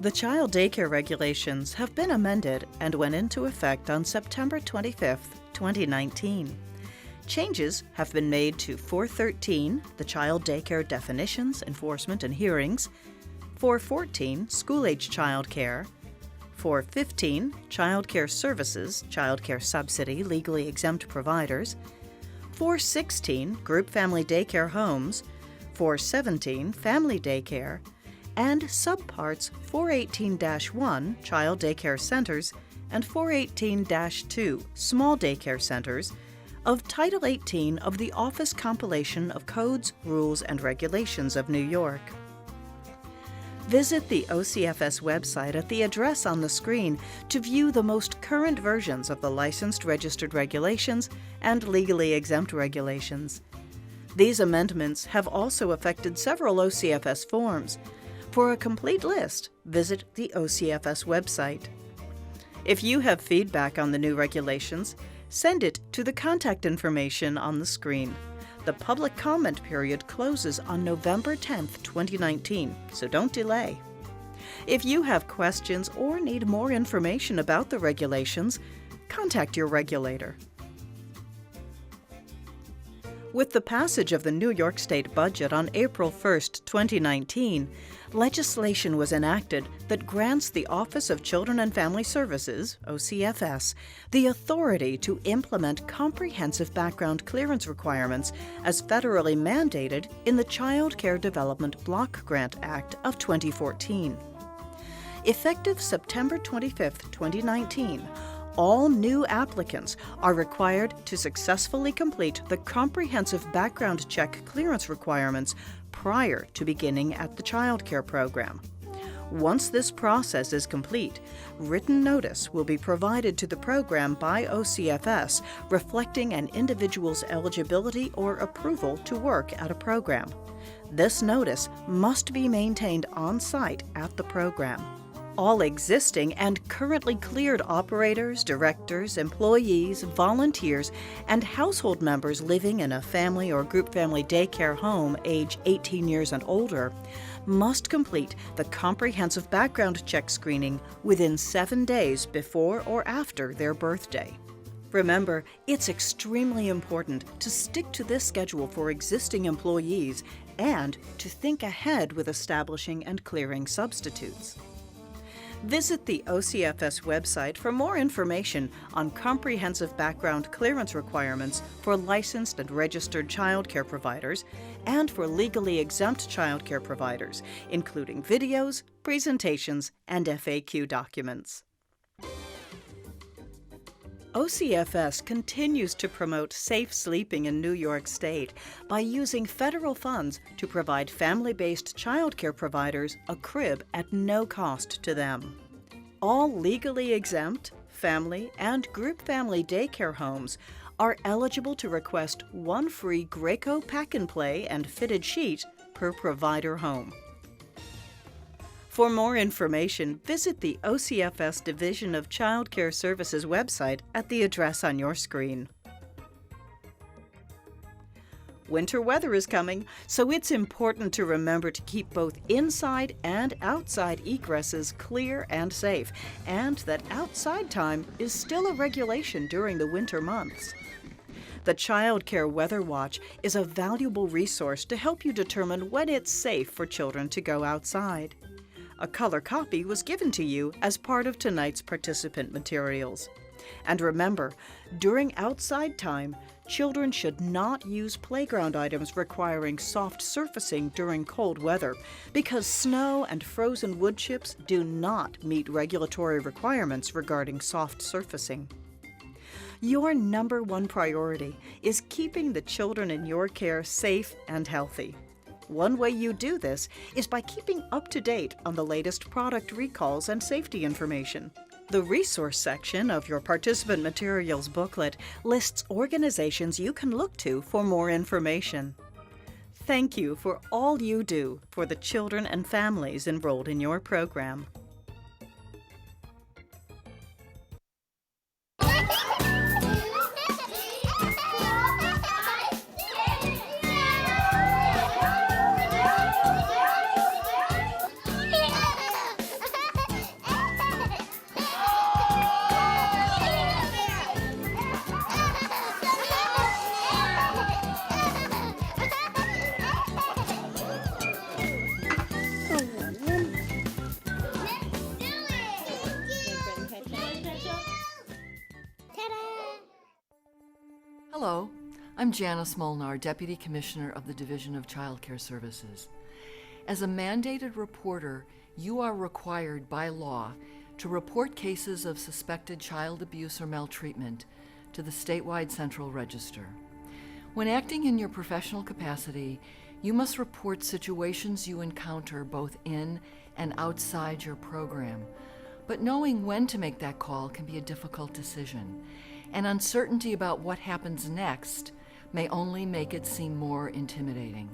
The child daycare regulations have been amended and went into effect on September 25, 2019. Changes have been made to 413, the child daycare definitions, enforcement, and hearings, 414, school-age child care, 415, child care services, child care subsidy, legally exempt providers, 416, group family daycare homes, 417, family daycare, and subparts 418-1, child daycare centers, and 418-2, small daycare centers, of Title 18 of the Office Compilation of Codes, Rules, and Regulations of New York. Visit the OCFS website at the address on the screen to view the most current versions of the licensed registered regulations and legally exempt regulations. These amendments have also affected several OCFS forms. For a complete list, visit the OCFS website. If you have feedback on the new regulations, send it to the contact information on the screen. The public comment period closes on November 10, 2019, so don't delay. If you have questions or need more information about the regulations, contact your regulator. With the passage of the New York State budget on April 1, 2019, legislation was enacted that grants the Office of Children and Family Services, OCFS, the authority to implement comprehensive background clearance requirements as federally mandated in the Child Care Development Block Grant Act of 2014. Effective September 25, 2019, all new applicants are required to successfully complete the comprehensive background check clearance requirements prior to beginning at the child care program. Once this process is complete, written notice will be provided to the program by OCFS reflecting an individual's eligibility or approval to work at a program. This notice must be maintained on-site at the program. All existing and currently cleared operators, directors, employees, volunteers, and household members living in a family or group family daycare home age 18 years and older must complete the comprehensive background check screening within 7 days before or after their birthday. Remember, it's extremely important to stick to this schedule for existing employees and to think ahead with establishing and clearing substitutes. Visit the OCFS website for more information on comprehensive background clearance requirements for licensed and registered child care providers and for legally exempt child care providers, including videos, presentations, and FAQ documents. OCFS continues to promote safe sleeping in New York State by using federal funds to provide family-based child care providers a crib at no cost to them. All legally exempt, family, and group family daycare homes are eligible to request one free Graco pack-and-play and fitted sheet per provider home. For more information, visit the OCFS Division of Child Care Services website at the address on your screen. Winter weather is coming, so it's important to remember to keep both inside and outside egresses clear and safe, and that outside time is still a regulation during the winter months. The Child Care Weather Watch is a valuable resource to help you determine when it's safe for children to go outside. A color copy was given to you as part of tonight's participant materials. And remember, during outside time, children should not use playground items requiring soft surfacing during cold weather because snow and frozen wood chips do not meet regulatory requirements regarding soft surfacing. Your number one priority is keeping the children in your care safe and healthy. One way you do this is by keeping up to date on the latest product recalls and safety information. The resource section of your participant materials booklet lists organizations you can look to for more information. Thank you for all you do for the children and families enrolled in your program. Hello, I'm Janice Molnar, Deputy Commissioner of the Division of Child Care Services. As a mandated reporter, you are required by law to report cases of suspected child abuse or maltreatment to the statewide Central Register. When acting in your professional capacity, you must report situations you encounter both in and outside your program. But knowing when to make that call can be a difficult decision, and uncertainty about what happens next may only make it seem more intimidating.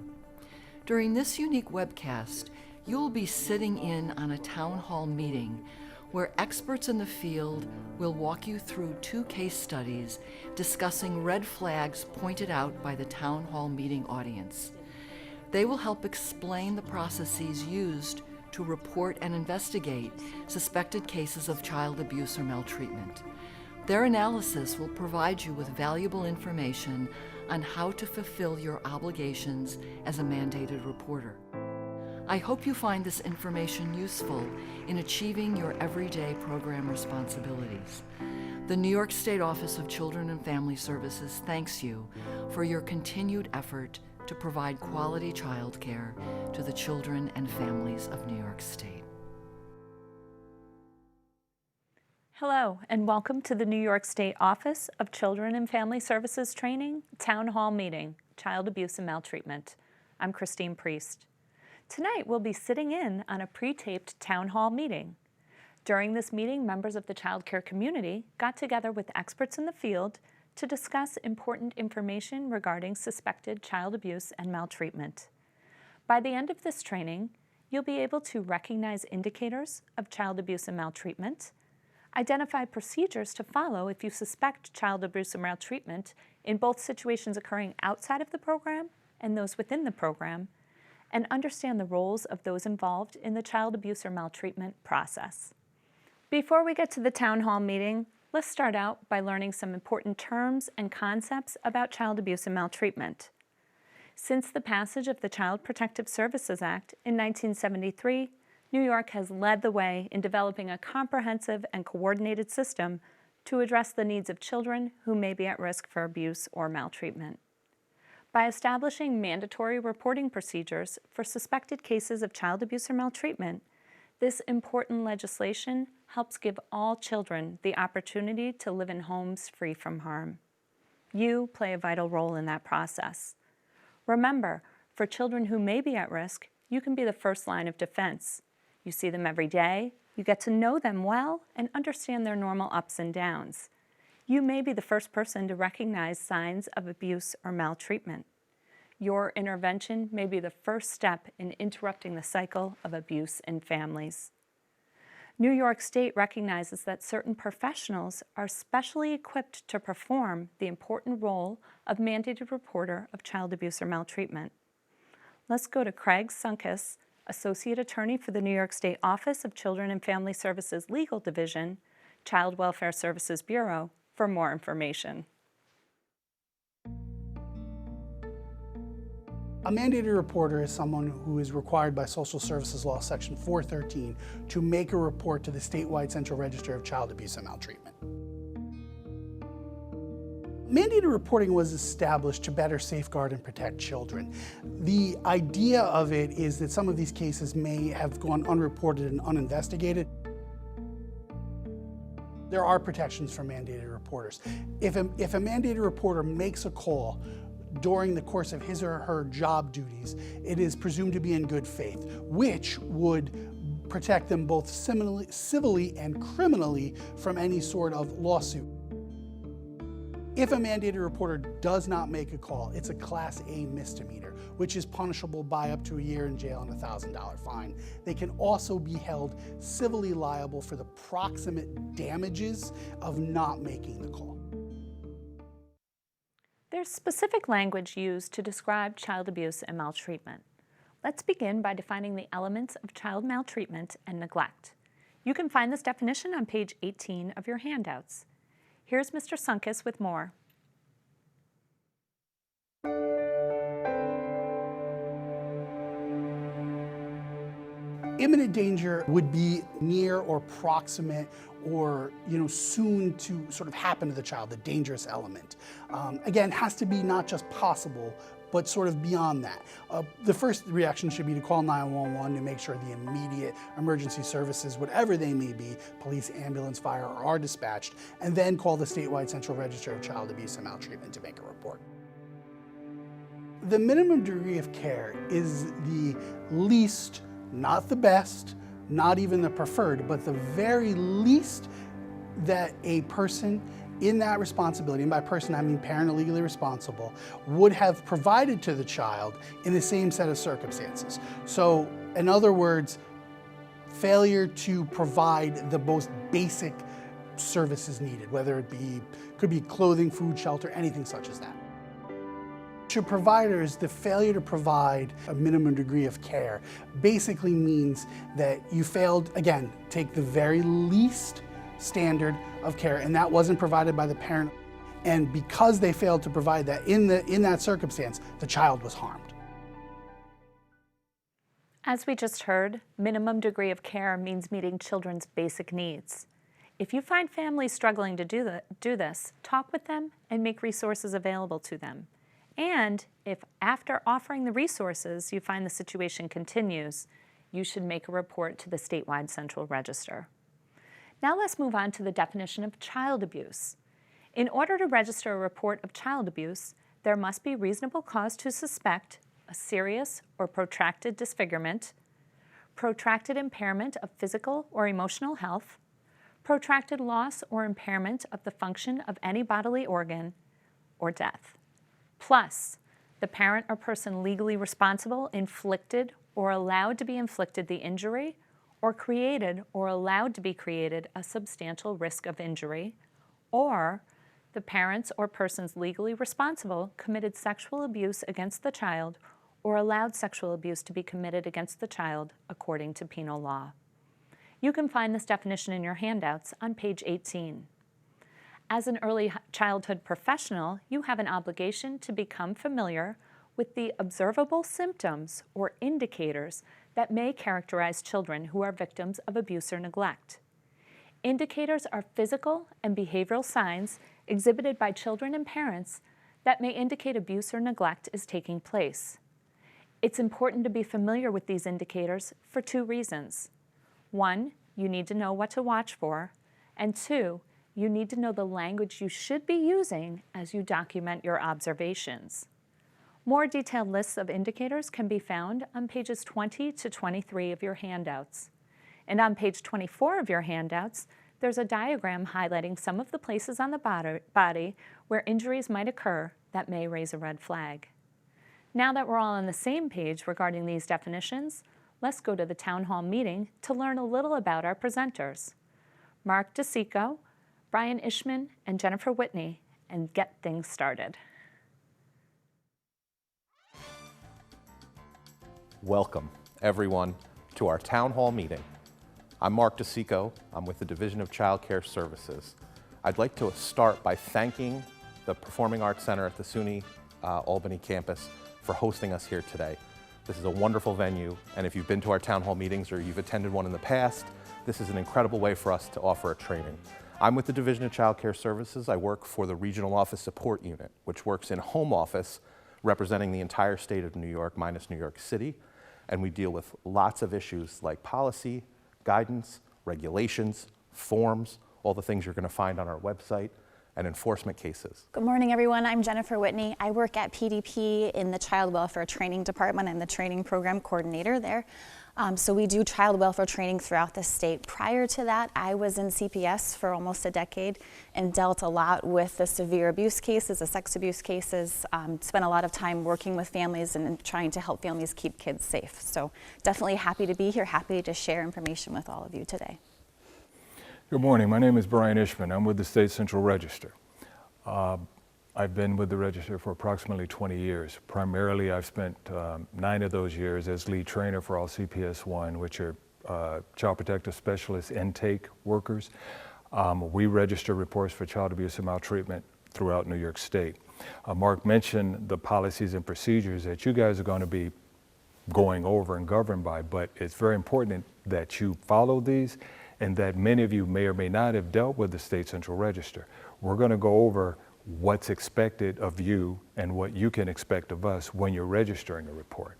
During this unique webcast, you'll be sitting in on a town hall meeting where experts in the field will walk you through 2 case studies discussing red flags pointed out by the town hall meeting audience. They will help explain the processes used to report and investigate suspected cases of child abuse or maltreatment. Their analysis will provide you with valuable information on how to fulfill your obligations as a mandated reporter. I hope you find this information useful in achieving your everyday program responsibilities. The New York State Office of Children and Family Services thanks you for your continued effort to provide quality child care to the children and families of New York State. Hello, and welcome to the New York State Office of Children and Family Services Training Town Hall Meeting, Child Abuse and Maltreatment. I'm Christine Priest. Tonight, we'll be sitting in on a pre-taped town hall meeting. During this meeting, members of the child care community got together with experts in the field to discuss important information regarding suspected child abuse and maltreatment. By the end of this training, you'll be able to recognize indicators of child abuse and maltreatment, identify procedures to follow if you suspect child abuse or maltreatment in both situations occurring outside of the program and those within the program, and understand the roles of those involved in the child abuse or maltreatment process. Before we get to the town hall meeting, let's start out by learning some important terms and concepts about child abuse and maltreatment. Since the passage of the Child Protective Services Act in 1973, New York has led the way in developing a comprehensive and coordinated system to address the needs of children who may be at risk for abuse or maltreatment. By establishing mandatory reporting procedures for suspected cases of child abuse or maltreatment, this important legislation helps give all children the opportunity to live in homes free from harm. You play a vital role in that process. Remember, for children who may be at risk, you can be the first line of defense. You see them every day, you get to know them well, and understand their normal ups and downs. You may be the first person to recognize signs of abuse or maltreatment. Your intervention may be the first step in interrupting the cycle of abuse in families. New York State recognizes that certain professionals are specially equipped to perform the important role of mandated reporter of child abuse or maltreatment. Let's go to Craig Sunkus, Associate Attorney for the New York State Office of Children and Family Services Legal Division, Child Welfare Services Bureau, for more information. A mandated reporter is someone who is required by Social Services Law Section 413 to make a report to the statewide Central Register of Child Abuse and Maltreatment. Mandated reporting was established to better safeguard and protect children. The idea of it is that some of these cases may have gone unreported and uninvestigated. There are protections for mandated reporters. If a mandated reporter makes a call during the course of his or her job duties, it is presumed to be in good faith, which would protect them both civilly and criminally from any sort of lawsuit. If a mandated reporter does not make a call, it's a Class A misdemeanor, which is punishable by up to a year in jail and a $1,000 fine. They can also be held civilly liable for the proximate damages of not making the call. There's specific language used to describe child abuse and maltreatment. Let's begin by defining the elements of child maltreatment and neglect. You can find this definition on page 18 of your handouts. Here's Mr. Sunkus with more. Imminent danger would be near or proximate or soon to sort of happen to the child, the dangerous element. Again, has to be not just possible, but sort of beyond that. The first reaction should be to call 911 to make sure the immediate emergency services, whatever they may be, police, ambulance, fire, are dispatched, and then call the statewide Central Register of Child Abuse and Maltreatment to make a report. The minimum degree of care is the least, not the best, not even the preferred, but the very least that a person in that responsibility, and by person I mean parent or legally responsible, would have provided to the child in the same set of circumstances. So, in other words, failure to provide the most basic services needed, whether it could be clothing, food, shelter, anything such as that. To providers, the failure to provide a minimum degree of care basically means that you failed, again, take the very least standard of care, and that wasn't provided by the parent. And because they failed to provide that in that circumstance, the child was harmed. As we just heard, minimum degree of care means meeting children's basic needs. If you find families struggling to do this, talk with them and make resources available to them. And if after offering the resources you find the situation continues, you should make a report to the statewide Central Register. Now let's move on to the definition of child abuse. In order to register a report of child abuse, there must be reasonable cause to suspect a serious or protracted disfigurement, protracted impairment of physical or emotional health, protracted loss or impairment of the function of any bodily organ, or death. Plus, the parent or person legally responsible inflicted or allowed to be inflicted the injury, or created or allowed to be created a substantial risk of injury, or the parents or persons legally responsible committed sexual abuse against the child or allowed sexual abuse to be committed against the child according to penal law. You can find this definition in your handouts on page 18. As an early childhood professional, you have an obligation to become familiar with the observable symptoms or indicators that may characterize children who are victims of abuse or neglect. Indicators are physical and behavioral signs exhibited by children and parents that may indicate abuse or neglect is taking place. It's important to be familiar with these indicators for two reasons. One, you need to know what to watch for, and two, you need to know the language you should be using as you document your observations. More detailed lists of indicators can be found on pages 20 to 23 of your handouts. And on page 24 of your handouts, there's a diagram highlighting some of the places on the body where injuries might occur that may raise a red flag. Now that we're all on the same page regarding these definitions, let's go to the town hall meeting to learn a little about our presenters. Mark DeSico, Brian Ishman, and Jennifer Whitney, and get things started. Welcome, everyone, to our town hall meeting. I'm Mark DeSico. I'm with the Division of Child Care Services. I'd like to start by thanking the Performing Arts Center at the SUNY Albany campus for hosting us here today. This is a wonderful venue, and if you've been to our town hall meetings or you've attended one in the past, this is an incredible way for us to offer a training. I'm with the Division of Child Care Services. I work for the Regional Office Support Unit, which works in home office representing the entire state of New York minus New York City, and we deal with lots of issues like policy, guidance, regulations, forms, all the things you're going to find on our website, and enforcement cases. Good morning, everyone. I'm Jennifer Whitney. I work at PDP in the Child Welfare Training Department. I'm the training program coordinator there. So we do child welfare training throughout the state. Prior to that, I was in CPS for almost a decade and dealt a lot with the severe abuse cases, the sex abuse cases, spent a lot of time working with families and trying to help families keep kids safe. So definitely happy to be here, happy to share information with all of you today. Good morning. My name is Brian Ishman. I'm with the State Central Register. I've been with the Register for approximately 20 years. Primarily, I've spent 9 of those years as lead trainer for all CPS-1, which are Child Protective Specialist intake workers. We register reports for child abuse and maltreatment throughout New York State. Mark mentioned the policies and procedures that you guys are going to be going over and governed by, but it's very important that you follow these and that many of you may or may not have dealt with the State Central Register. We're going to go over what's expected of you and what you can expect of us when you're registering a report.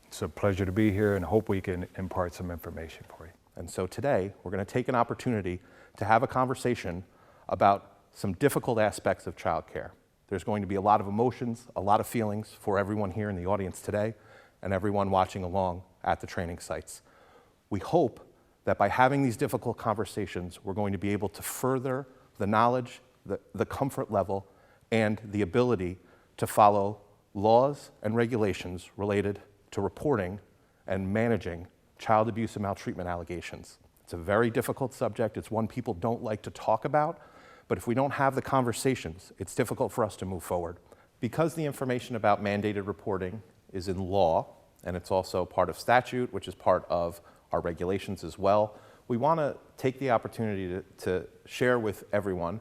It's a pleasure to be here and hope we can impart some information for you. And so today, we're going to take an opportunity to have a conversation about some difficult aspects of childcare. There's going to be a lot of emotions, a lot of feelings for everyone here in the audience today and everyone watching along at the training sites. We hope that by having these difficult conversations, we're going to be able to further the knowledge, the comfort level, and the ability to follow laws and regulations related to reporting and managing child abuse and maltreatment allegations. It's a very difficult subject. It's one people don't like to talk about, but if we don't have the conversations, it's difficult for us to move forward. Because the information about mandated reporting is in law, and it's also part of statute, which is part of our regulations as well, we want to take the opportunity to share with everyone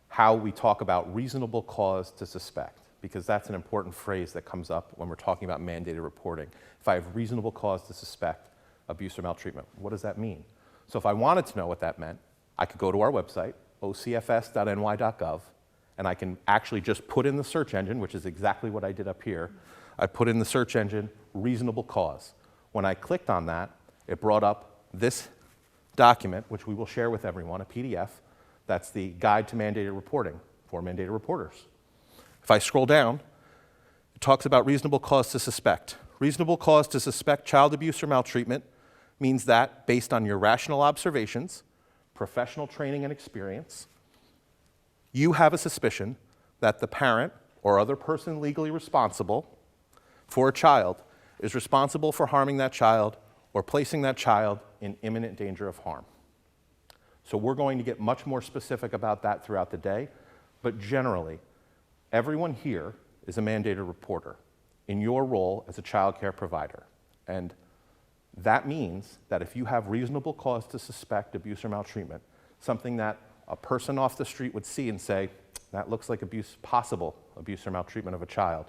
how we talk about reasonable cause to suspect, because that's an important phrase that comes up when we're talking about mandated reporting. If I have reasonable cause to suspect abuse or maltreatment, what does that mean? So if I wanted to know what that meant, I could go to our website, ocfs.ny.gov, and I can actually just put in the search engine, which is exactly what I did up here. I put in the search engine, reasonable cause. When I clicked on that, it brought up this document, which we will share with everyone, a PDF. That's the Guide to Mandated Reporting for mandated reporters. If I scroll down, it talks about reasonable cause to suspect. Reasonable cause to suspect child abuse or maltreatment means that, based on your rational observations, professional training and experience, you have a suspicion that the parent or other person legally responsible for a child is responsible for harming that child or placing that child in imminent danger of harm. So we're going to get much more specific about that throughout the day, but generally, everyone here is a mandated reporter in your role as a child care provider. And that means that if you have reasonable cause to suspect abuse or maltreatment, something that a person off the street would see and say, that looks like possible abuse or maltreatment of a child,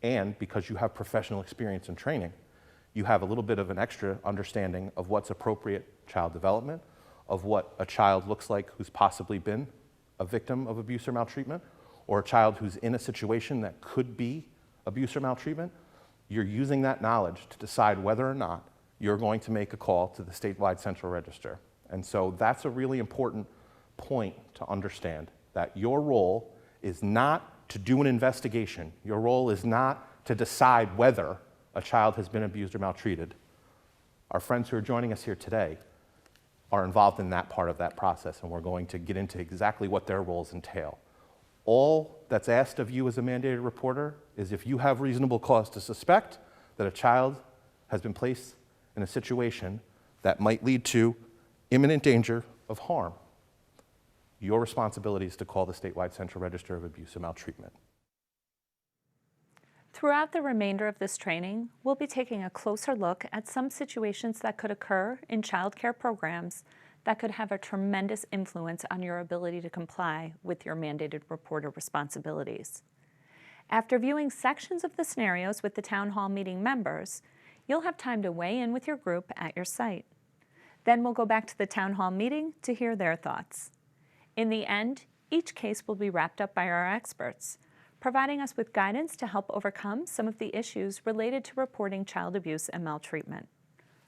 and because you have professional experience and training, you have a little bit of an extra understanding of what's appropriate child development, of what a child looks like who's possibly been a victim of abuse or maltreatment, or a child who's in a situation that could be abuse or maltreatment. You're using that knowledge to decide whether or not you're going to make a call to the statewide central register. And so that's a really important point to understand, that your role is not to do an investigation. Your role is not to decide whether a child has been abused or maltreated. Our friends who are joining us here today are involved in that part of that process, and we're going to get into exactly what their roles entail. All that's asked of you as a mandated reporter is if you have reasonable cause to suspect that a child has been placed in a situation that might lead to imminent danger of harm, your responsibility is to call the statewide central register of abuse and maltreatment. Throughout the remainder of this training, we'll be taking a closer look at some situations that could occur in child care programs that could have a tremendous influence on your ability to comply with your mandated reporter responsibilities. After viewing sections of the scenarios with the town hall meeting members, you'll have time to weigh in with your group at your site. Then we'll go back to the town hall meeting to hear their thoughts. In the end, each case will be wrapped up by our experts, providing us with guidance to help overcome some of the issues related to reporting child abuse and maltreatment.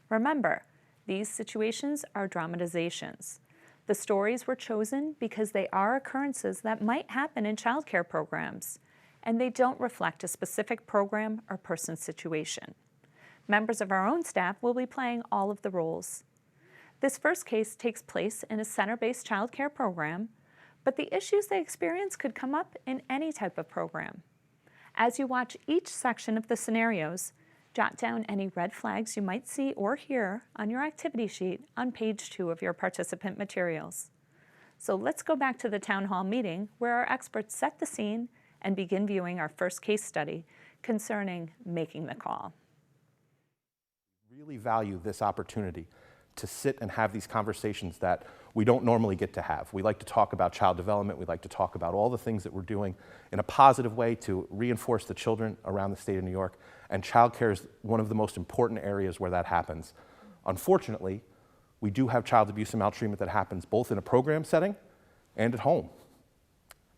Remember, these situations are dramatizations. The stories were chosen because they are occurrences that might happen in child care programs, and they don't reflect a specific program or person's situation. Members of our own staff will be playing all of the roles. This first case takes place in a center-based child care program, but the issues they experience could come up in any type of program. As you watch each section of the scenarios, jot down any red flags you might see or hear on your activity sheet on page 2 of your participant materials. So let's go back to the town hall meeting where our experts set the scene and begin viewing our first case study concerning making the call. Really value this opportunity to sit and have these conversations that we don't normally get to have. We like to talk about child development. We like to talk about all the things that we're doing in a positive way to reinforce the children around the state of New York. And childcare is one of the most important areas where that happens. Unfortunately, we do have child abuse and maltreatment that happens both in a program setting and at home.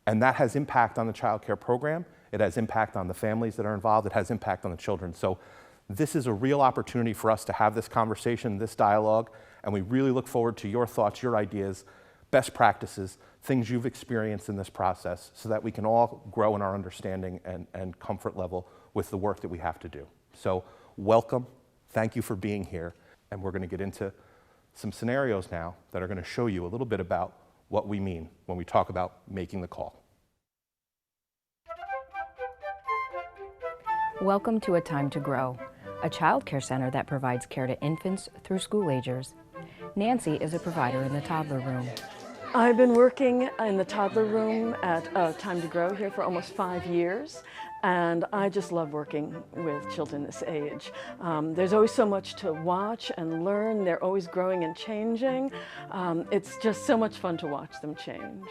And that has impact on the child care program. It has impact on the families that are involved. It has impact on the children. So this is a real opportunity for us to have this conversation, this dialogue, and we really look forward to your thoughts, your ideas, best practices, things you've experienced in this process so that we can all grow in our understanding and comfort level with the work that we have to do. So welcome, thank you for being here, and we're going to get into some scenarios now that are going to show you a little bit about what we mean when we talk about making the call. Welcome to A Time to Grow, a child care center that provides care to infants through school agers. Nancy is a provider in the toddler room. I've been working in the toddler room at Time to Grow here for almost 5 years, and I just love working with children this age. There's always so much to watch and learn. They're always growing and changing. It's just so much fun to watch them change.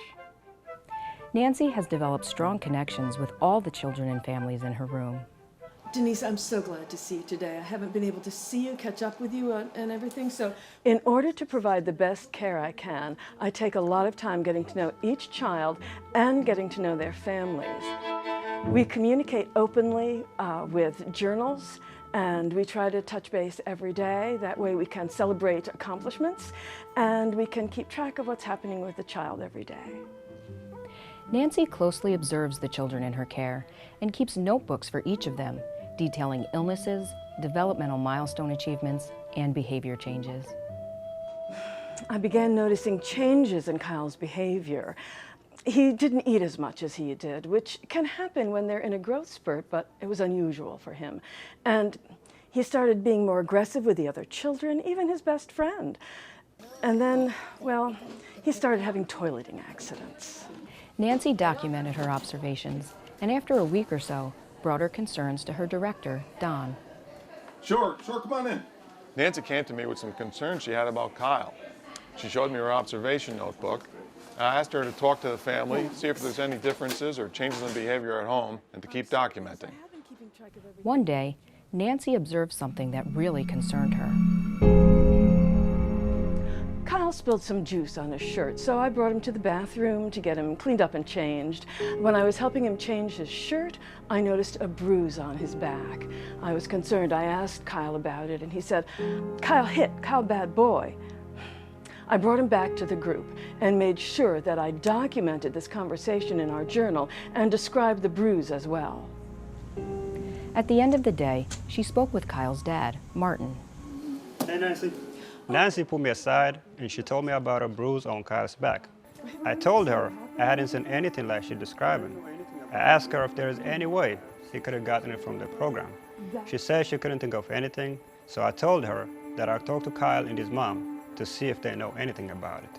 Nancy has developed strong connections with all the children and families in her room. Denise, I'm so glad to see you today. I haven't been able to see you, catch up with you and everything, so. In order to provide the best care I can, I take a lot of time getting to know each child and getting to know their families. We communicate openly with journals, and we try to touch base every day. That way we can celebrate accomplishments, and we can keep track of what's happening with the child every day. Nancy closely observes the children in her care and keeps notebooks for each of them, detailing illnesses, developmental milestone achievements, and behavior changes. I began noticing changes in Kyle's behavior. He didn't eat as much as he did, which can happen when they're in a growth spurt, but it was unusual for him. And he started being more aggressive with the other children, even his best friend. And then, well, he started having toileting accidents. Nancy documented her observations, and after a week or so, brought her concerns to her director, Don. Sure, come on in. Nancy came to me with some concerns she had about Kyle. She showed me her observation notebook. I asked her to talk to the family, see if there's any differences or changes in behavior at home, and to keep documenting. One day, Nancy observed something that really concerned her. Kyle spilled some juice on his shirt, so I brought him to the bathroom to get him cleaned up and changed. When I was helping him change his shirt, I noticed a bruise on his back. I was concerned. I asked Kyle about it, and he said, "Kyle hit, Kyle bad boy." I brought him back to the group and made sure that I documented this conversation in our journal and described the bruise as well. At the end of the day, she spoke with Kyle's dad, Martin. Hey, Nancy. Nancy put me aside and she told me about a bruise on Kyle's back. I told her I hadn't seen anything like she's describing. I asked her if there is any way he could have gotten it from the program. She said she couldn't think of anything, so I told her that I'll talk to Kyle and his mom to see if they know anything about it.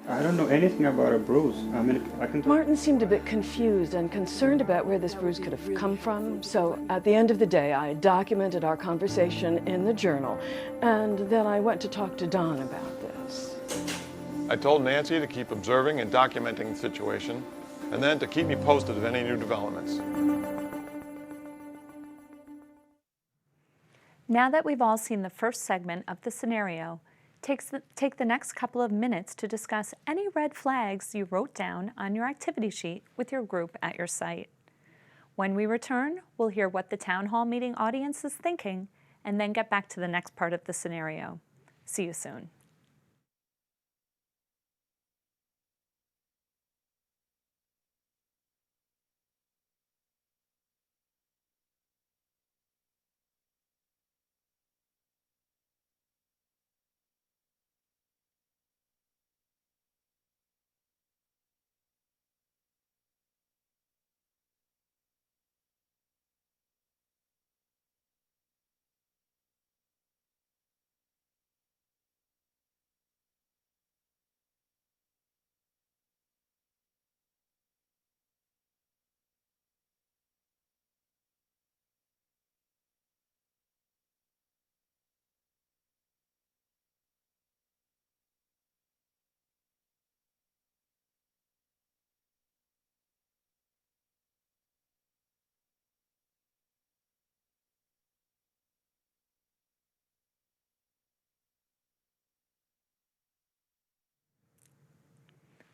I don't know anything about a bruise. I mean, I can. Martin seemed a bit confused and concerned about where this bruise could have come from, so at the end of the day, I documented our conversation in the journal, and then I went to talk to Don about this. I told Nancy to keep observing and documenting the situation, and then to keep me posted of any new developments. Now that we've all seen the first segment of the scenario, take the next couple of minutes to discuss any red flags you wrote down on your activity sheet with your group at your site. When we return, we'll hear what the town hall meeting audience is thinking and then get back to the next part of the scenario. See you soon.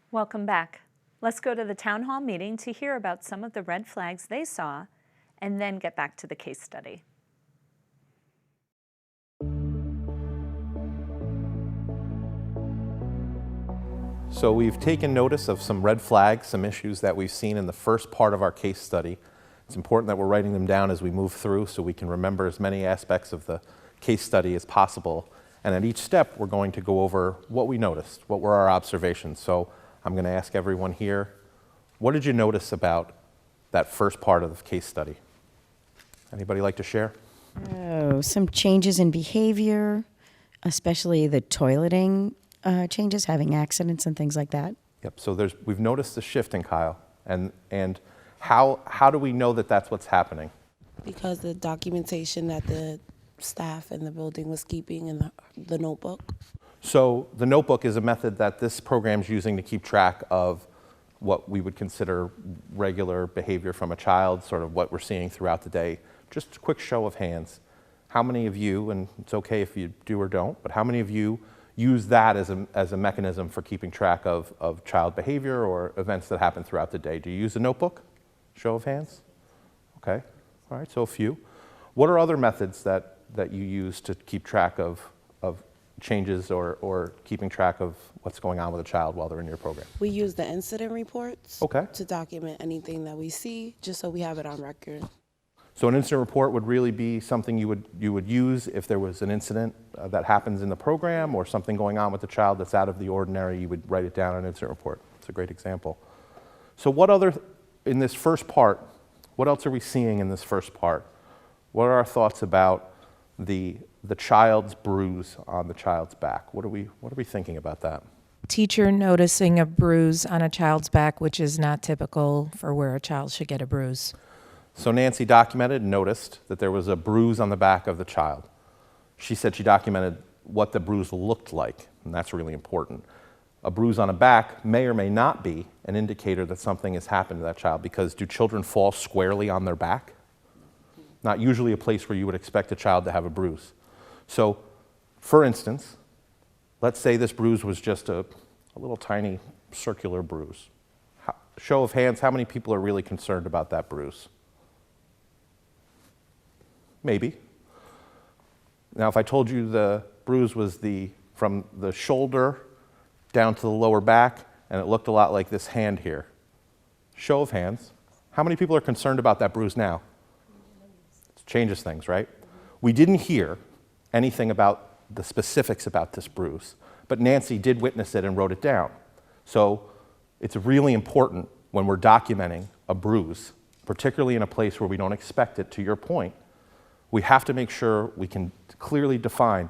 Welcome back. Let's go to the town hall meeting to hear about some of the red flags they saw and then get back to the case study. So we've taken notice of some red flags, some issues that we've seen in the first part of our case study. It's important that we're writing them down as we move through so we can remember as many aspects of the case study as possible. And at each step, we're going to go over what we noticed, what were our observations. So I'm going to ask everyone here, what did you notice about that first part of the case study? Anybody like to share? Oh, some changes in behavior, especially the toileting changes, having accidents and things like that. Yep, so we've noticed the shift in Kyle. And how do we know that that's what's happening? Because the documentation that the staff in the building was keeping in the notebook. So the notebook is a method that this program's using to keep track of what we would consider regular behavior from a child, sort of what we're seeing throughout the day. Just a quick show of hands. How many of you, and it's okay if you do or don't, but how many of you use that as a mechanism for keeping track of child behavior or events that happen throughout the day? Do you use a notebook? Show of hands? Okay, all right, so a few. What are other methods that you use to keep track of changes or keeping track of what's going on with a child while they're in your program? We use the incident reports Okay. to document anything that we see, just so we have it on record. So an incident report would really be something you would use if there was an incident that happens in the program or something going on with the child that's out of the ordinary. You would write it down in an incident report. It's a great example. So what other, in this first part, what else are we seeing in this first part? What are our thoughts about the child's bruise on the child's back? What are we thinking about that? Teacher noticing a bruise on a child's back, which is not typical for where a child should get a bruise. So Nancy documented and noticed that there was a bruise on the back of the child. She said she documented what the bruise looked like, and that's really important. A bruise on a back may or may not be an indicator that something has happened to that child, because do children fall squarely on their back? Not usually a place where you would expect a child to have a bruise. So, for instance, let's say this bruise was just a little tiny circular bruise. Show of hands, how many people are really concerned about that bruise? Maybe. Now, if I told you the bruise was from the shoulder down to the lower back, and it looked a lot like this hand here. Show of hands. How many people are concerned about that bruise now? It changes things, right? We didn't hear anything about the specifics about this bruise, but Nancy did witness it and wrote it down. So it's really important when we're documenting a bruise, particularly in a place where we don't expect it, to your point, we have to make sure we can clearly define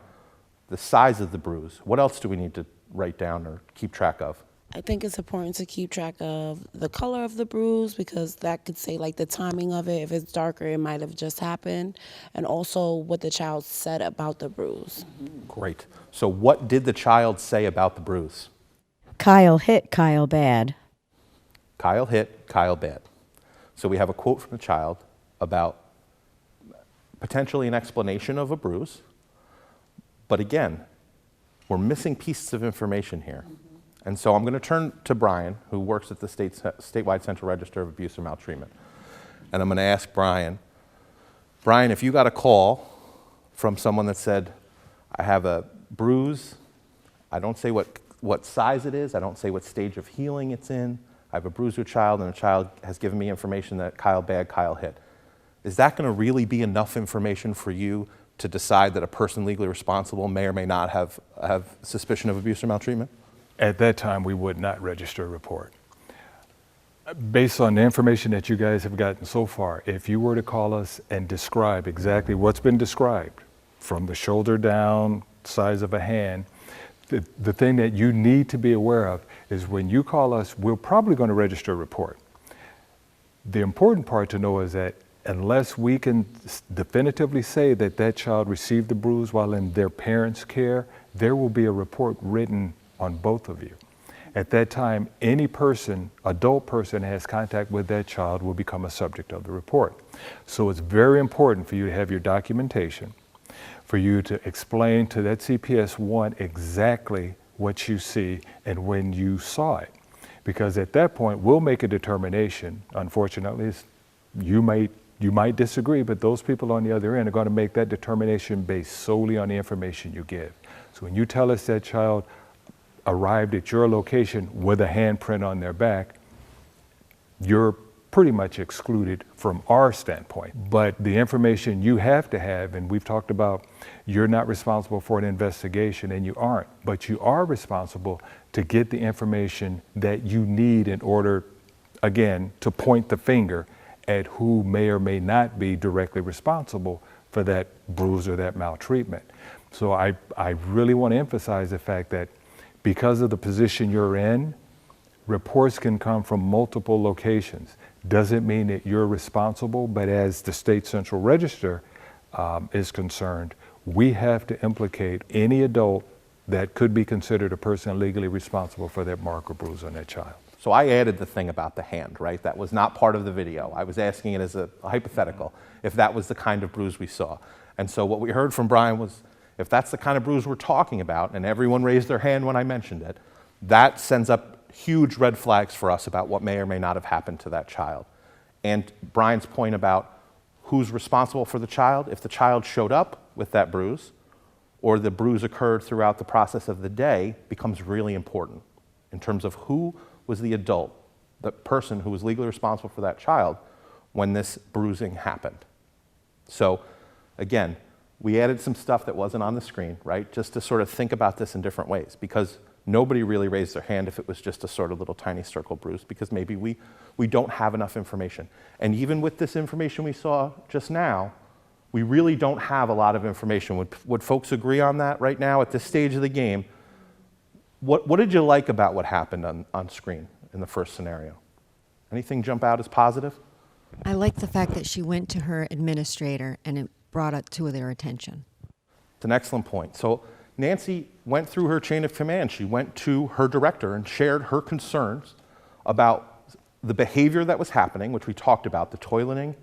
the size of the bruise. What else do we need to write down or keep track of? I think it's important to keep track of the color of the bruise, because that could say like the timing of it. If it's darker, it might have just happened. And also what the child said about the bruise. Great. So what did the child say about the bruise? Kyle hit Kyle bad. Kyle hit Kyle bad. So we have a quote from the child about potentially an explanation of a bruise. But again, we're missing pieces of information here. And so I'm going to turn to Brian, who works at the statewide Central Register of Abuse and Maltreatment. And I'm going to ask Brian, if you got a call from someone that said, I have a bruise, I don't say what size it is, I don't say what stage of healing it's in, I have a bruise with a child, and a child has given me information that Kyle bad, Kyle hit. Is that going to really be enough information for you to decide that a person legally responsible may or may not have suspicion of abuse or maltreatment? At that time, we would not register a report. Based on the information that you guys have gotten so far, if you were to call us and describe exactly what's been described, from the shoulder down, size of a hand, the thing that you need to be aware of is when you call us, we're probably going to register a report. The important part to know is that unless we can definitively say that that child received the bruise while in their parents' care, there will be a report written on both of you. At that time, any person, adult person has contact with that child will become a subject of the report. So it's very important for you to have your documentation, for you to explain to that CPS-1 exactly what you see and when you saw it. Because at that point, we'll make a determination. Unfortunately, you might disagree, but those people on the other end are going to make that determination based solely on the information you give. So when you tell us that child arrived at your location with a handprint on their back, you're pretty much excluded from our standpoint. But the information you have to have, and we've talked about, you're not responsible for an investigation, and you aren't, but you are responsible to get the information that you need in order, again, to point the finger at who may or may not be directly responsible for that bruise or that maltreatment. So I really want to emphasize the fact that because of the position you're in, reports can come from multiple locations. Doesn't mean that you're responsible, but as the State Central Register is concerned, we have to implicate any adult that could be considered a person legally responsible for that mark or bruise on that child. So I added the thing about the hand, right? That was not part of the video. I was asking it as a hypothetical, if that was the kind of bruise we saw. And so what we heard from Brian was, if that's the kind of bruise we're talking about, and everyone raised their hand when I mentioned it, that sends up huge red flags for us about what may or may not have happened to that child. And Brian's point about who's responsible for the child, if the child showed up with that bruise, or the bruise occurred throughout the process of the day, becomes really important in terms of who was the adult, the person who was legally responsible for that child when this bruising happened. So again, we added some stuff that wasn't on the screen, right? Just to sort of think about this in different ways, because nobody really raised their hand if it was just a sort of little tiny circle bruise, because maybe we don't have enough information. And even with this information we saw just now, we really don't have a lot of information. Would folks agree on that right now at this stage of the game? What did you like about what happened on screen in the first scenario? Anything jump out as positive? I like the fact that she went to her administrator and it brought it to their attention. It's an excellent point. So Nancy went through her chain of command. She went to her director and shared her concerns about the behavior that was happening, which we talked about, the toileting,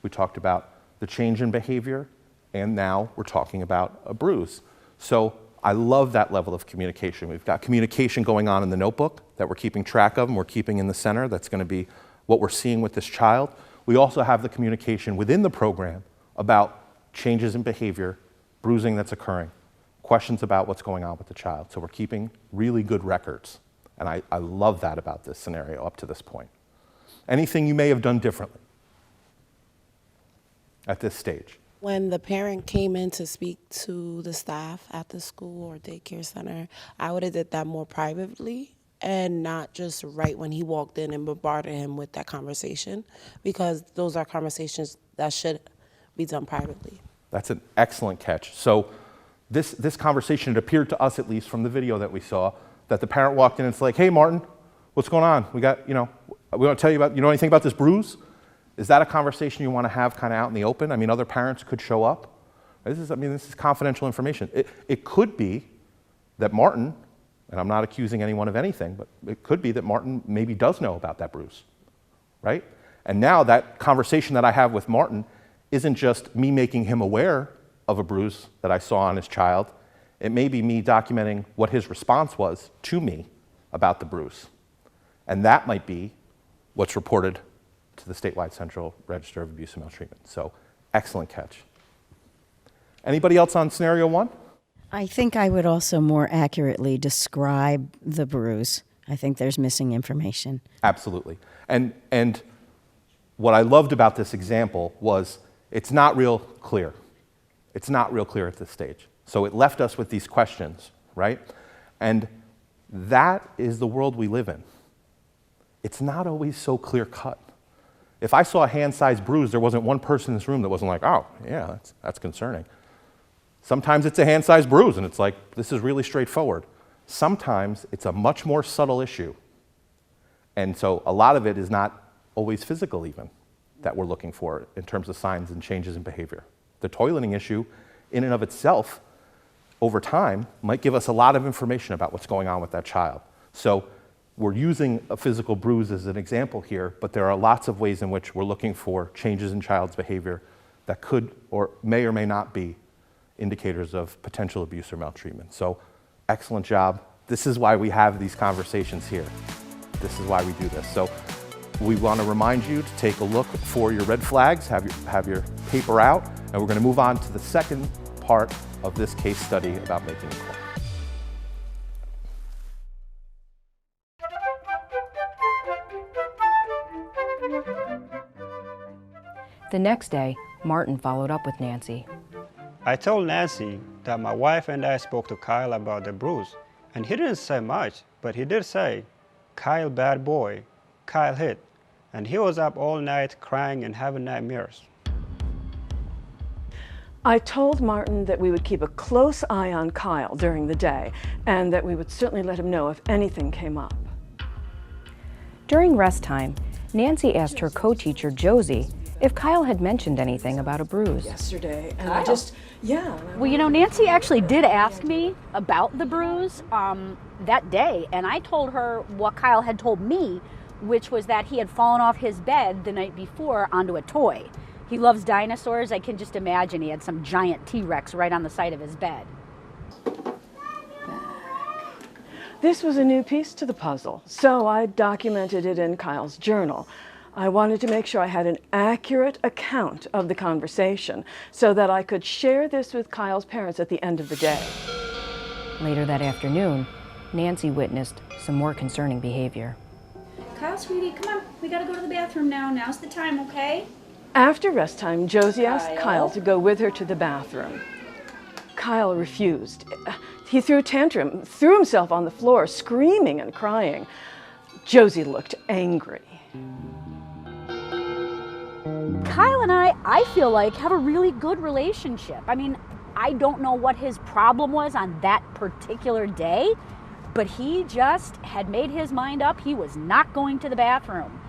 we talked about the change in behavior, and now we're talking about a bruise. So I love that level of communication. We've got communication going on in the notebook that we're keeping track of and we're keeping in the center. That's going to be what we're seeing with this child. We also have the communication within the program about changes in behavior, bruising that's occurring, questions about what's going on with the child. So we're keeping really good records. And I love that about this scenario up to this point. Anything you may have done differently at this stage? When the parent came in to speak to the staff at the school or daycare center, I would have did that more privately and not just right when he walked in and bombarded him with that conversation, because those are conversations that should be done privately. That's an excellent catch. So this conversation, it appeared to us at least from the video that we saw, that the parent walked in and it's like, hey Martin, what's going on? We want to tell you about, you know anything about this bruise? Is that a conversation you want to have kind of out in the open? I mean, other parents could show up. This is confidential information. It could be that Martin, and I'm not accusing anyone of anything, but it could be that Martin maybe does know about that bruise, right? And now that conversation that I have with Martin isn't just me making him aware of a bruise that I saw on his child. It may be me documenting what his response was to me about the bruise. And that might be what's reported to the statewide Central Register of Abuse and Maltreatment. So, excellent catch. Anybody else on scenario one? I think I would also more accurately describe the bruise. I think there's missing information. Absolutely. And what I loved about this example was it's not real clear. It's not real clear at this stage. So it left us with these questions, right? And that is the world we live in. It's not always so clear cut. If I saw a hand-sized bruise, there wasn't one person in this room that wasn't like, oh, yeah, that's concerning. Sometimes it's a hand-sized bruise, and it's like, this is really straightforward. Sometimes it's a much more subtle issue. And so a lot of it is not always physical even that we're looking for in terms of signs and changes in behavior. The toileting issue in and of itself, over time, might give us a lot of information about what's going on with that child. So we're using a physical bruise as an example here, but there are lots of ways in which we're looking for changes in child's behavior that could or may not be indicators of potential abuse or maltreatment. So excellent job. This is why we have these conversations here. This is why we do this. So we want to remind you to take a look for your red flags, have your paper out, and we're going to move on to the second part of this case study about making a call. The next day, Martin followed up with Nancy. I told Nancy that my wife and I spoke to Kyle about the bruise, and he didn't say much, but he did say, "Kyle bad boy, Kyle hit," and he was up all night crying and having nightmares. I told Martin that we would keep a close eye on Kyle during the day and that we would certainly let him know if anything came up. During rest time, Nancy asked her co-teacher Josie if Kyle had mentioned anything about a bruise. Yesterday, and Kyle? yeah. Well, you know, Nancy actually did ask me about the bruise that day, and I told her what Kyle had told me, which was that he had fallen off his bed the night before onto a toy. He loves dinosaurs. I can just imagine he had some giant T-Rex right on the side of his bed. This was a new piece to the puzzle, so I documented it in Kyle's journal. I wanted to make sure I had an accurate account of the conversation so that I could share this with Kyle's parents at the end of the day. Later that afternoon, Nancy witnessed some more concerning behavior. Kyle, sweetie, come on. We gotta go to the bathroom now. Now's the time, okay? After rest time, Josie asked Kyle to go with her to the bathroom. Kyle refused. He threw a tantrum, threw himself on the floor, screaming and crying. Josie looked angry. Kyle and I feel like, have a really good relationship. I mean, I don't know what his problem was on that particular day, but he just had made his mind up. He was not going to the bathroom.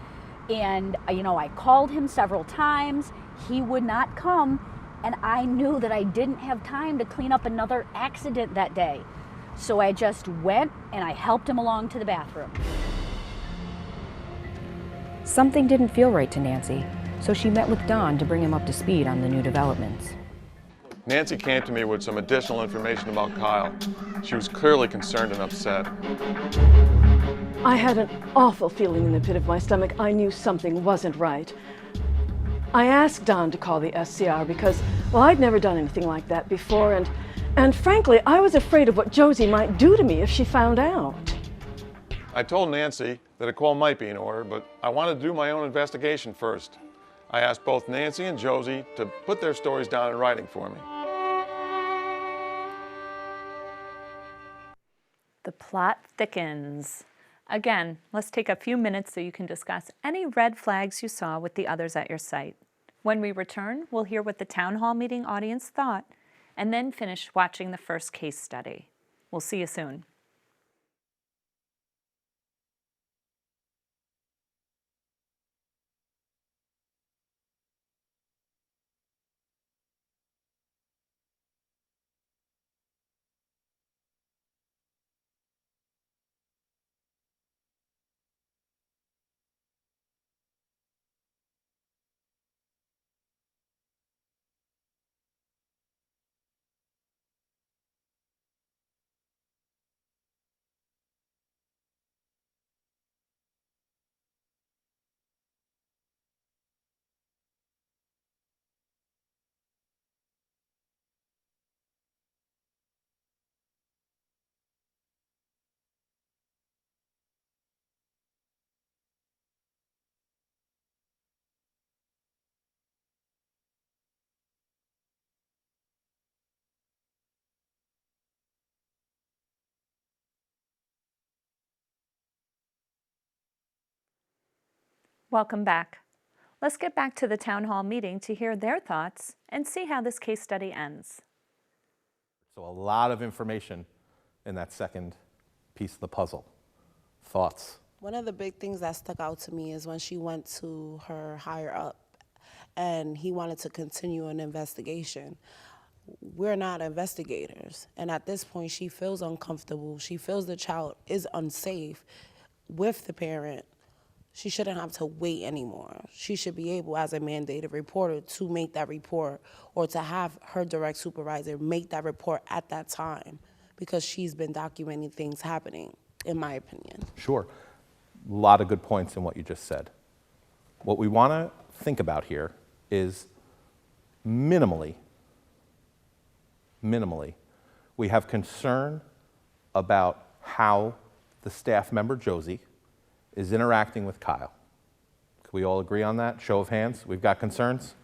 And, you know, I called him several times. He would not come. And I knew that I didn't have time to clean up another accident that day. So I just went and I helped him along to the bathroom. Something didn't feel right to Nancy, so she met with Don to bring him up to speed on the new developments. Nancy came to me with some additional information about Kyle. She was clearly concerned and upset. I had an awful feeling in the pit of my stomach. I knew something wasn't right. I asked Don to call the SCR because, well, I'd never done anything like that before, and frankly, I was afraid of what Josie might do to me if she found out. I told Nancy that a call might be in order, but I wanted to do my own investigation first. I asked both Nancy and Josie to put their stories down in writing for me. The plot thickens. Again, let's take a few minutes so you can discuss any red flags you saw with the others at your site. When we return, we'll hear what the town hall meeting audience thought, and then finish watching the first case study. We'll see you soon. Welcome back. Let's get back to the town hall meeting to hear their thoughts and see how this case study ends. So a lot of information in that second piece of the puzzle. Thoughts? One of the big things that stuck out to me is when she went to her higher up and he wanted to continue an investigation. We're not investigators. And at this point, she feels uncomfortable. She feels the child is unsafe with the parent. She shouldn't have to wait anymore. She should be able, as a mandated reporter, to make that report or to have her direct supervisor make that report at that time because she's been documenting things happening, in my opinion. Sure. A lot of good points in what you just said. What we want to think about here is minimally, we have concern about how the staff member, Josie, is interacting with Kyle. Can we all agree on that? Show of hands, we've got concerns?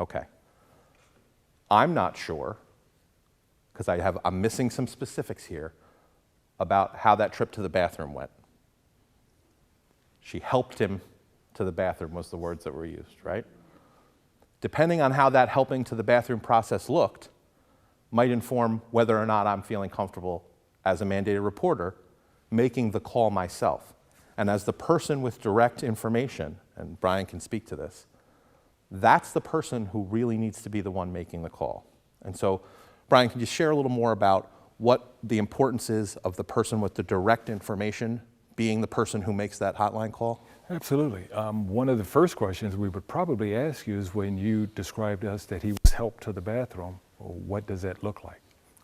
Okay. I'm not sure, because I'm missing some specifics here, about how that trip to the bathroom went. She helped him to the bathroom was the words that were used, right? Depending on how that helping to the bathroom process looked, might inform whether or not I'm feeling comfortable as a mandated reporter making the call myself. And as the person with direct information, and Brian can speak to this, that's the person who really needs to be the one making the call. And so, Brian, can you share a little more about what the importance is of the person with the direct information being the person who makes that hotline call? Absolutely. One of the first questions we would probably ask you is when you described to us that he was helped to the bathroom, what does that look like?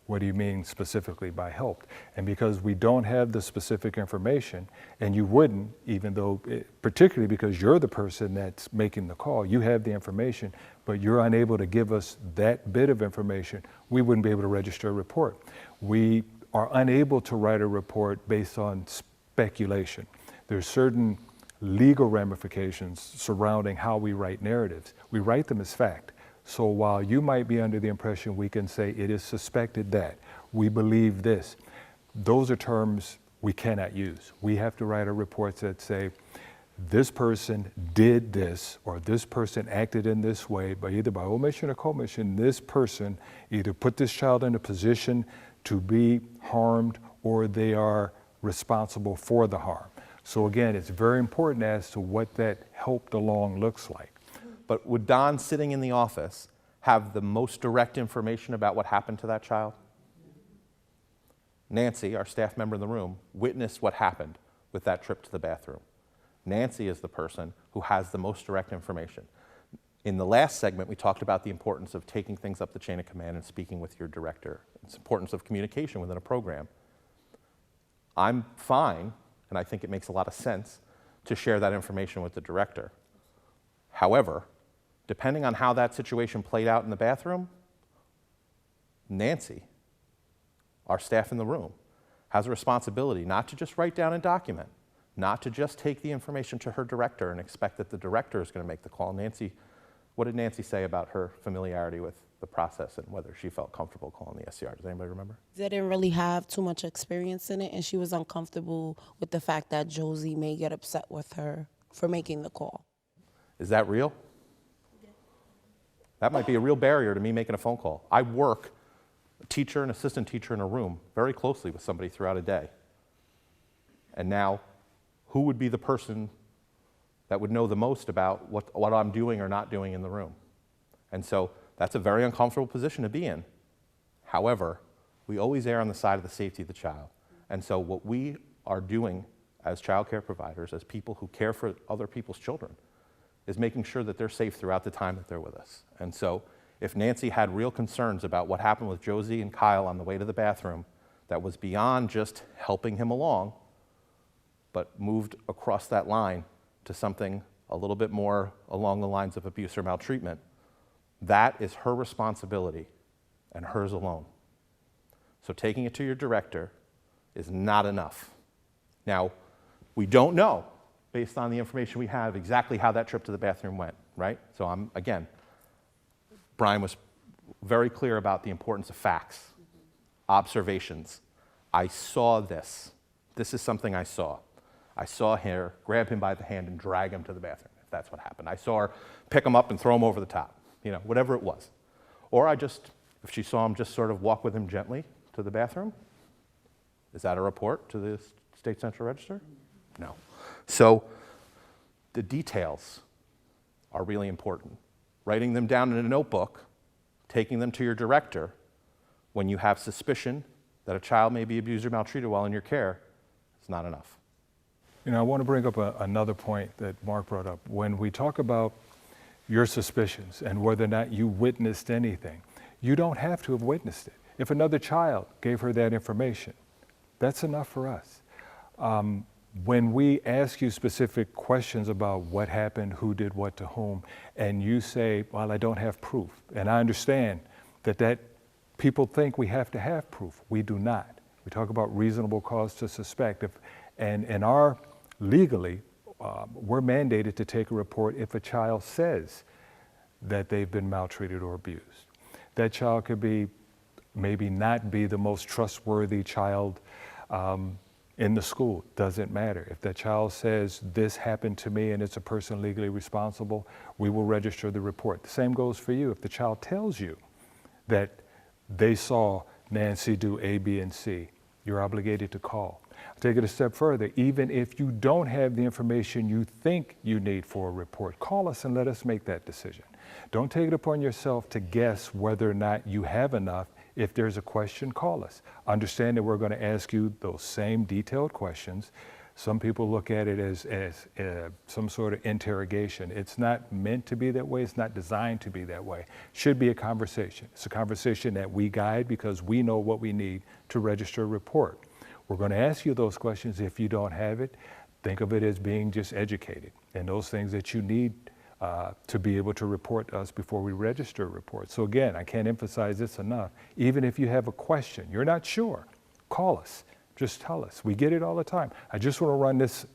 What do you mean specifically by helped? And because we don't have the specific information, and you wouldn't, even though, particularly because you're the person that's making the call, you have the information, but you're unable to give us that bit of information, we wouldn't be able to register a report. We are unable to write a report based on speculation. There's certain legal ramifications surrounding how we write narratives. We write them as fact. So while you might be under the impression we can say it is suspected that, we believe this, those are terms we cannot use. We have to write a report that say, this person did this, or this person acted in this way, but either by omission or commission, this person either put this child in a position to be harmed, or they are responsible for the harm. So again, it's very important as to what that helped along looks like. But would Don sitting in the office have the most direct information about what happened to that child? Nancy, our staff member in the room, witnessed what happened with that trip to the bathroom. Nancy is the person who has the most direct information. In the last segment, we talked about the importance of taking things up the chain of command and speaking with your director. It's the importance of communication within a program. I'm fine, and I think it makes a lot of sense, to share that information with the director. However, depending on how that situation played out in the bathroom, Nancy, our staff in the room, has a responsibility not to just write down and document, not to just take the information to her director and expect that the director is going to make the call. Nancy, what did Nancy say about her familiarity with the process and whether she felt comfortable calling the SCR? Does anybody remember? They didn't really have too much experience in it, and she was uncomfortable with the fact that Josie may get upset with her for making the call. Is that real? That might be a real barrier to me making a phone call. I work, a teacher and assistant teacher in a room, very closely with somebody throughout a day. And now, who would be the person that would know the most about what I'm doing or not doing in the room? And so that's a very uncomfortable position to be in. However, we always err on the side of the safety of the child. And so what we are doing as child care providers, as people who care for other people's children, is making sure that they're safe throughout the time that they're with us. And so if Nancy had real concerns about what happened with Josie and Kyle on the way to the bathroom that was beyond just helping him along, but moved across that line to something a little bit more along the lines of abuse or maltreatment, that is her responsibility and hers alone. So taking it to your director is not enough. Now, we don't know, based on the information we have, exactly how that trip to the bathroom went, right? So again, Brian was very clear about the importance of facts, observations. I saw this. This is something I saw. I saw her grab him by the hand and drag him to the bathroom, if that's what happened. I saw her pick him up and throw him over the top, whatever it was. Or if she saw him just sort of walk with him gently to the bathroom, is that a report to the State Central Register? No. So the details are really important. Writing them down in a notebook, taking them to your director when you have suspicion that a child may be abused or maltreated while in your care is not enough. I want to bring up another point that Mark brought up. When we talk about your suspicions and whether or not you witnessed anything, you don't have to have witnessed it. If another child gave her that information, that's enough for us. when we ask you specific questions about what happened, who did what to whom, and you say, well, I don't have proof, and I understand that people think we have to have proof. We do not. We talk about reasonable cause to suspect, and legally, we're mandated to take a report if a child says that they've been maltreated or abused. That child could be, maybe not be the most trustworthy child in the school, doesn't matter. If that child says this happened to me and it's a person legally responsible, we will register the report. The same goes for you. If the child tells you that they saw Nancy do A, B, and C, you're obligated to call. I'll take it a step further. Even if you don't have the information you think you need for a report, call us and let us make that decision. Don't take it upon yourself to guess whether or not you have enough. If there's a question, call us. Understand that we're going to ask you those same detailed questions. Some people look at it as some sort of interrogation. It's not meant to be that way. It's not designed to be that way. It should be a conversation. It's a conversation that we guide because we know what we need to register a report. We're going to ask you those questions. If you don't have it, think of it as being just educated and those things that you need to be able to report to us before we register a report. So again, I can't emphasize this enough. Even if you have a question, you're not sure, call us. Just tell us. We get it all the time. I just want to run this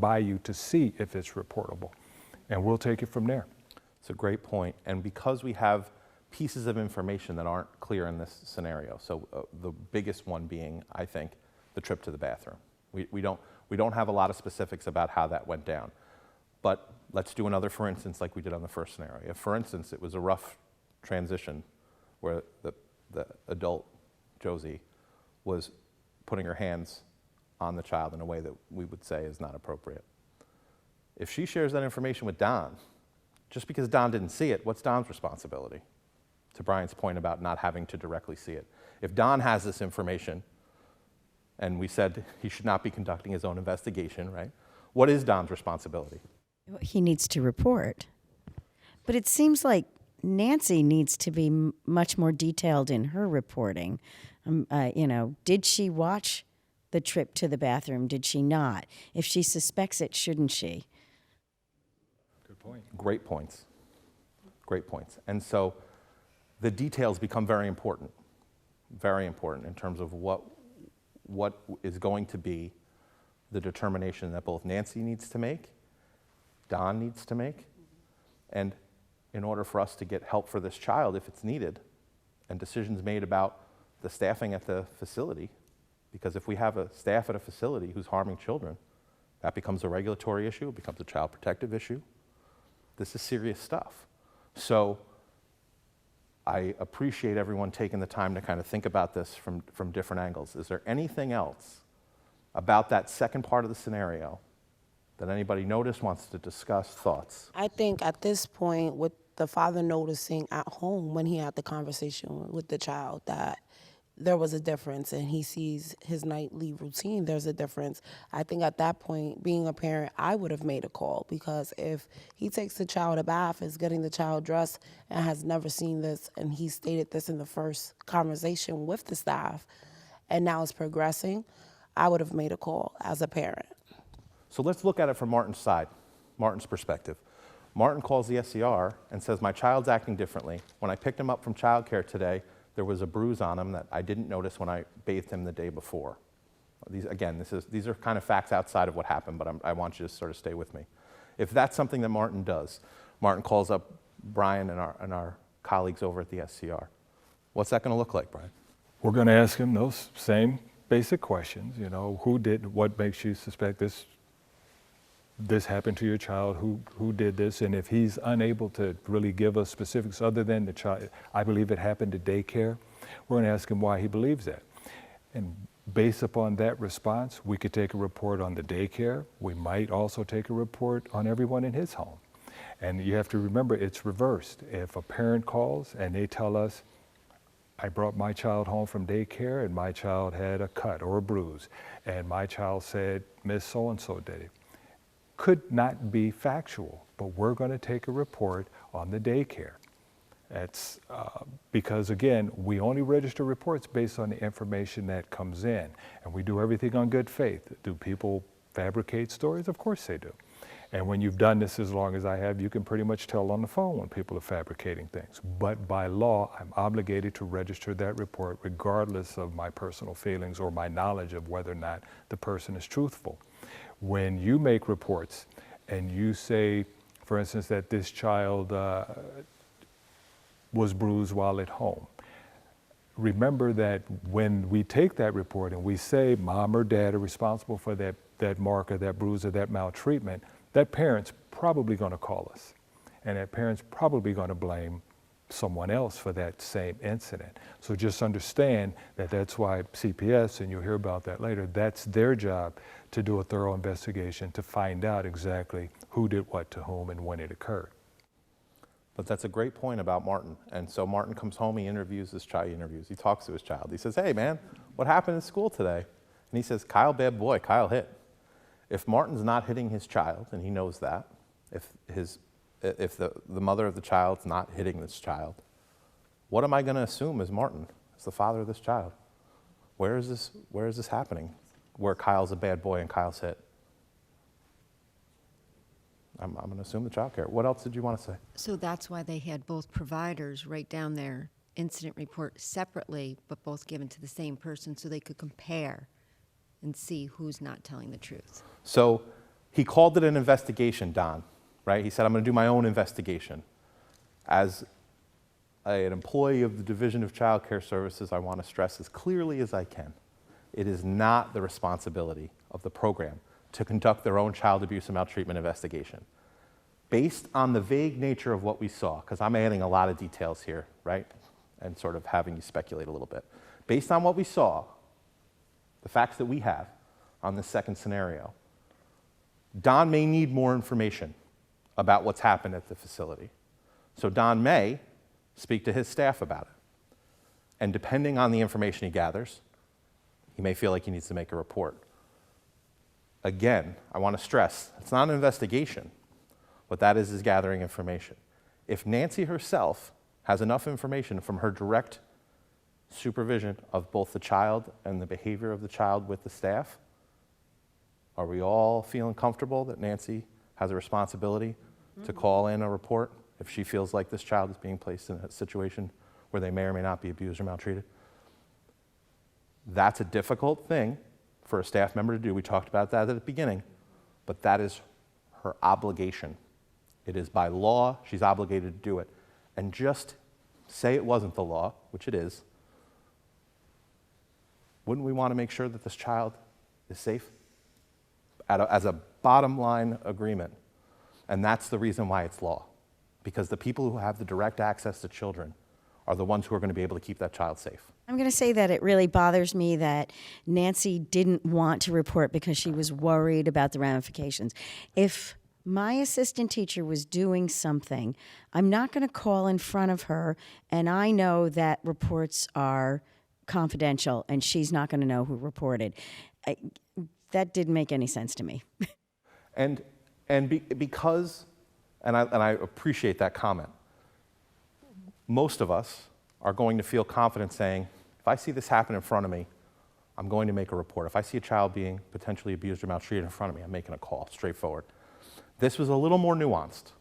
by you to see if it's reportable, and we'll take it from there. It's a great point. And because we have pieces of information that aren't clear in this scenario, so the biggest one being, I think, the trip to the bathroom. We don't have a lot of specifics about how that went down. But let's do another for instance like we did on the first scenario. If, for instance, it was a rough transition where the adult, Josie, was putting her hands on the child in a way that we would say is not appropriate. If she shares that information with Don, just because Don didn't see it, what's Don's responsibility? To Brian's point about not having to directly see it. If Don has this information, and we said he should not be conducting his own investigation, right? What is Don's responsibility? He needs to report. But it seems like Nancy needs to be much more detailed in her reporting. Did she watch the trip to the bathroom? Did she not? If she suspects it, shouldn't she? Good point. Great points. Great points. And so the details become very important in terms of what is going to be the determination that both Nancy needs to make, Don needs to make, and in order for us to get help for this child if it's needed, and decisions made about the staffing at the facility, because if we have a staff at a facility who's harming children, that becomes a regulatory issue, it becomes a child protective issue. This is serious stuff. So I appreciate everyone taking the time to kind of think about this from different angles. Is there anything else about that second part of the scenario that anybody noticed, wants to discuss, thoughts? I think at this point, with the father noticing at home when he had the conversation with the child that there was a difference and he sees his nightly routine, there's a difference. I think at that point, being a parent, I would have made a call, because if he takes the child a bath, is getting the child dressed, and has never seen this, and he stated this in the first conversation with the staff, and now it's progressing, I would have made a call as a parent. So let's look at it from Martin's side, Martin's perspective. Martin calls the SCR and says, my child's acting differently. When I picked him up from childcare today, there was a bruise on him that I didn't notice when I bathed him the day before. These are kind of facts outside of what happened, but I want you to sort of stay with me. If that's something that Martin does, Martin calls up Brian and our colleagues over at the SCR. What's that going to look like, Brian? We're going to ask him those same basic questions. Who did, what makes you suspect this happened to your child, who did this, and if he's unable to really give us specifics other than the child, I believe it happened at daycare, we're going to ask him why he believes that. And based upon that response, we could take a report on the daycare. We might also take a report on everyone in his home. And you have to remember, it's reversed. If a parent calls and they tell us, I brought my child home from daycare and my child had a cut or a bruise, and my child said, Miss So-and-so did it. Could not be factual, but we're going to take a report on the daycare. That's because, again, we only register reports based on the information that comes in, and we do everything on good faith. Do people fabricate stories? Of course they do. And when you've done this as long as I have, you can pretty much tell on the phone when people are fabricating things. But by law, I'm obligated to register that report regardless of my personal feelings or my knowledge of whether or not the person is truthful. When you make reports and you say, for instance, that this child was bruised while at home, remember that when we take that report and we say mom or dad are responsible for that mark or that bruise or that maltreatment, that parent's probably going to call us. And that parent's probably going to blame someone else for that same incident. So just understand that that's why CPS, and you'll hear about that later, that's their job to do a thorough investigation to find out exactly who did what to whom and when it occurred. But that's a great point about Martin. And so Martin comes home, he interviews his child, he talks to his child. He says, hey man, what happened in school today? And he says, Kyle, bad boy, Kyle hit. If Martin's not hitting his child, and he knows that, if the mother of the child's not hitting this child, what am I going to assume as Martin, as the father of this child? Where is this happening, where Kyle's a bad boy and Kyle's hit? I'm going to assume the child care. What else did you want to say? So that's why they had both providers write down their incident report separately, but both given to the same person so they could compare and see who's not telling the truth. So he called it an investigation, Don, right? He said, I'm going to do my own investigation. As an employee of the Division of Child Care Services, I want to stress as clearly as I can, it is not the responsibility of the program to conduct their own child abuse and maltreatment investigation. Based on the vague nature of what we saw, because I'm adding a lot of details here, right? And sort of having you speculate a little bit. Based on what we saw, the facts that we have on this second scenario, Don may need more information about what's happened at the facility. So Don may speak to his staff about it. And depending on the information he gathers, he may feel like he needs to make a report. Again, I want to stress, it's not an investigation. What that is gathering information. If Nancy herself has enough information from her direct supervision of both the child and the behavior of the child with the staff, are we all feeling comfortable that Nancy has a responsibility to call in a report if she feels like this child is being placed in a situation where they may or may not be abused or maltreated? That's a difficult thing for a staff member to do. We talked about that at the beginning, but that is her obligation. It is by law, she's obligated to do it. And just say it wasn't the law, which it is, wouldn't we want to make sure that this child is safe? As a bottom line agreement. And that's the reason why it's law. Because the people who have the direct access to children are the ones who are going to be able to keep that child safe. I'm going to say that it really bothers me that Nancy didn't want to report because she was worried about the ramifications. If my assistant teacher was doing something, I'm not going to call in front of her, and I know that reports are confidential and she's not going to know who reported. That didn't make any sense to me. Because I appreciate that comment, most of us are going to feel confident saying, if I see this happen in front of me, I'm going to make a report. If I see a child being potentially abused or maltreated in front of me, I'm making a call, straightforward. This was a little more nuanced.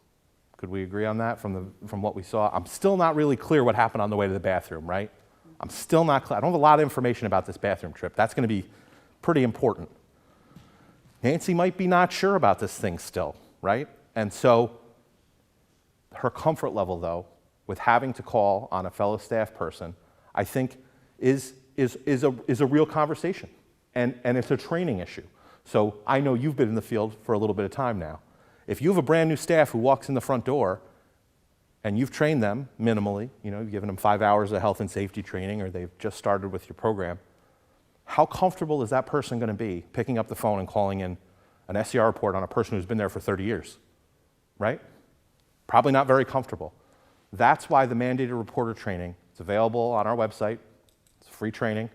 Could we agree on that from what we saw? I'm still not really clear what happened on the way to the bathroom, right? I'm still not clear. I don't have a lot of information about this bathroom trip. That's going to be pretty important. Nancy might be not sure about this thing still, right? And so her comfort level, though, with having to call on a fellow staff person, I think is a real conversation. And it's a training issue. So I know you've been in the field for a little bit of time now. If you have a brand new staff who walks in the front door and you've trained them minimally, you've given them 5 hours of health and safety training, or they've just started with your program, how comfortable is that person going to be picking up the phone and calling in an SCR report on a person who's been there for 30 years, right? Probably not very comfortable. That's why the mandated reporter training is available on our website. It's free training.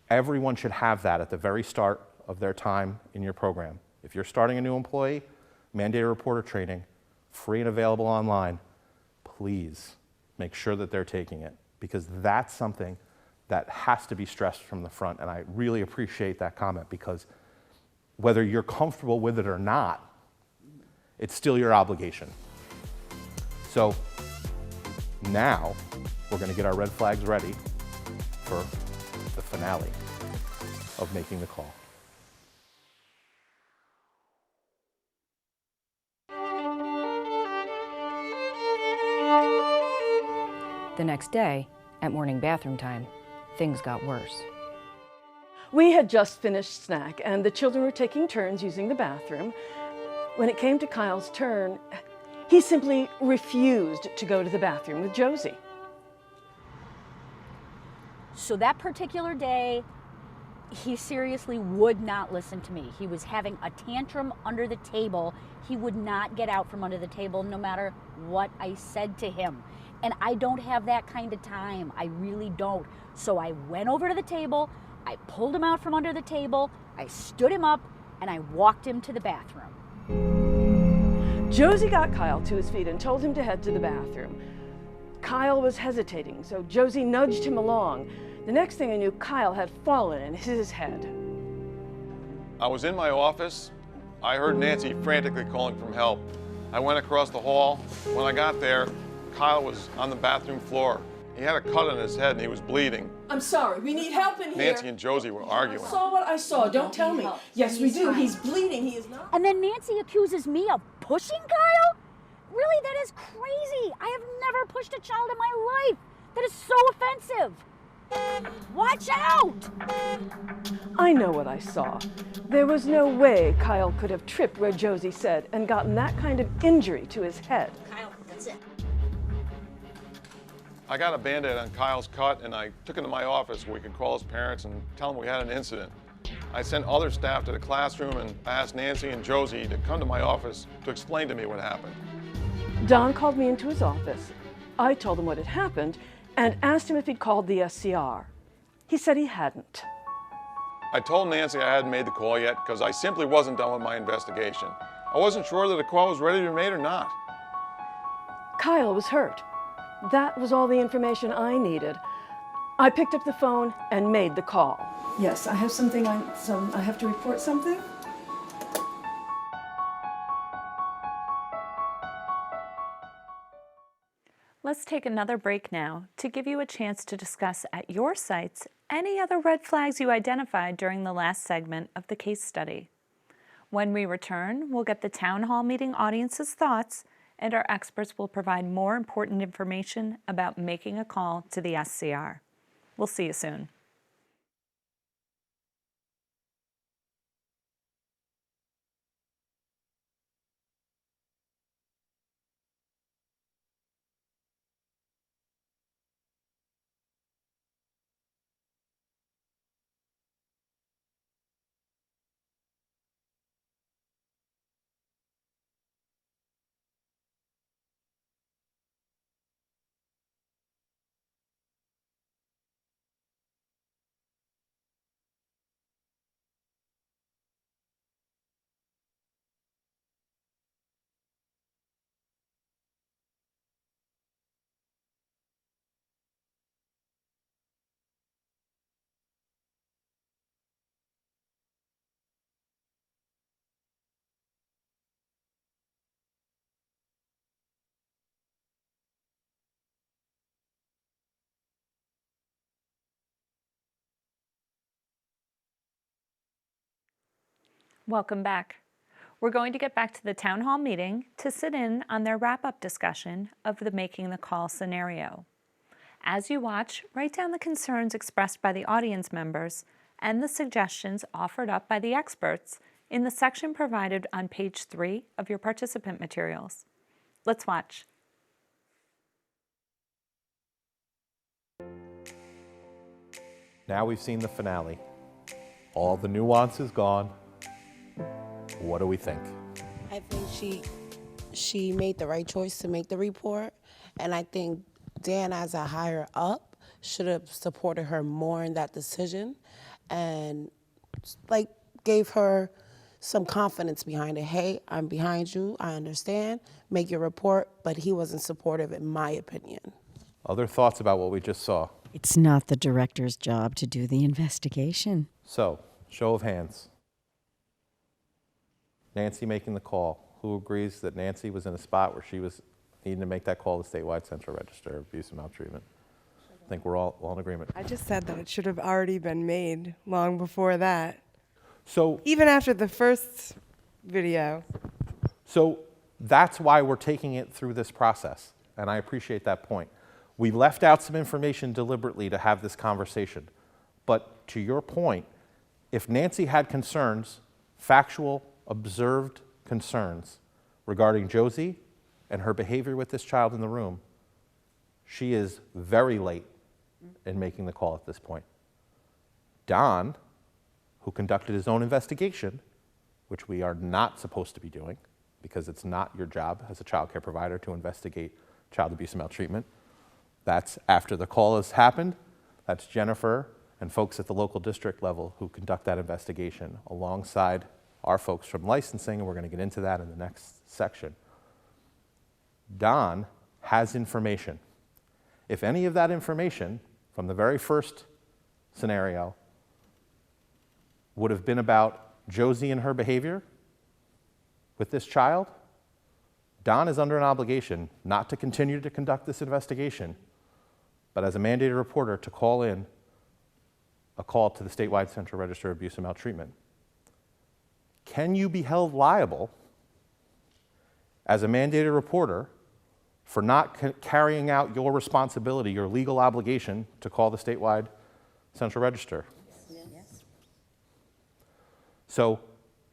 Everyone should have that at the very start of their time in your program. If you're starting a new employee, mandated reporter training, free and available online, please make sure that they're taking it, because that's something that has to be stressed from the front. And I really appreciate that comment, because whether you're comfortable with it or not, it's still your obligation. So now we're going to get our red flags ready for the finale of making the call. The next day, at morning bathroom time, things got worse. We had just finished snack, and the children were taking turns using the bathroom. When it came to Kyle's turn, he simply refused to go to the bathroom with Josie. So that particular day, he seriously would not listen to me. He was having a tantrum under the table. He would not get out from under the table no matter what I said to him. And I don't have that kind of time. I really don't. So I went over to the table, I pulled him out from under the table, I stood him up, and I walked him to the bathroom. Josie got Kyle to his feet and told him to head to the bathroom. Kyle was hesitating, so Josie nudged him along. The next thing I knew, Kyle had fallen and hit his head. I was in my office. I heard Nancy frantically calling for help. I went across the hall. When I got there, Kyle was on the bathroom floor. He had a cut on his head and he was bleeding. I'm sorry, we need help in here. Nancy and Josie were arguing. I saw what I saw, don't tell me. Yes, we do, he's bleeding, he is not. And then Nancy accuses me of pushing Kyle? Really, that is crazy. I have never pushed a child in my life. That is so offensive. Watch out! I know what I saw. There was no way Kyle could have tripped where Josie said and gotten that kind of injury to his head. Kyle, that's it. I got a Band-Aid on Kyle's cut and I took him to my office where we could call his parents and tell them we had an incident. I sent other staff to the classroom and asked Nancy and Josie to come to my office to explain to me what happened. Don called me into his office. I told him what had happened and asked him if he'd called the SCR. He said he hadn't. I told Nancy I hadn't made the call yet because I simply wasn't done with my investigation. I wasn't sure that the call was ready to be made or not. Kyle was hurt. That was all the information I needed. I picked up the phone and made the call. Yes, I have something, I have to report something. Let's take another break now to give you a chance to discuss at your sites any other red flags you identified during the last segment of the case study. When we return, we'll get the town hall meeting audience's thoughts, and our experts will provide more important information about making a call to the SCR. We'll see you soon. Welcome back. We're going to get back to the town hall meeting to sit in on their wrap-up discussion of the making the call scenario. As you watch, write down the concerns expressed by the audience members and the suggestions offered up by the experts in the section provided on page 3 of your participant materials. Let's watch. Now we've seen the finale. All the nuance is gone. What do we think? I think she made the right choice to make the report, and I think Dan, as a higher up, should have supported her more in that decision and gave her some confidence behind it. Hey, I'm behind you, I understand, make your report, but he wasn't supportive in my opinion. Other thoughts about what we just saw? It's not the director's job to do the investigation. So, show of hands. Nancy making the call. Who agrees that Nancy was in a spot where she was needing to make that call to the statewide central register of abuse and maltreatment? I think we're all in agreement. I just said that it should have already been made long before that. So even after the first video. So that's why we're taking it through this process, and I appreciate that point. We left out some information deliberately to have this conversation. But to your point, if Nancy had concerns, factual, observed concerns regarding Josie and her behavior with this child in the room, she is very late in making the call at this point. Don, who conducted his own investigation, which we are not supposed to be doing because it's not your job as a child care provider to investigate child abuse and maltreatment. That's after the call has happened. That's Jennifer and folks at the local district level who conduct that investigation alongside our folks from licensing, and we're going to get into that in the next section. Don has information. If any of that information from the very first scenario would have been about Josie and her behavior with this child, Don is under an obligation not to continue to conduct this investigation, but as a mandated reporter to call in a call to the statewide central register of abuse and maltreatment. Can you be held liable as a mandated reporter for not carrying out your responsibility, your legal obligation to call the statewide central register? Yes. So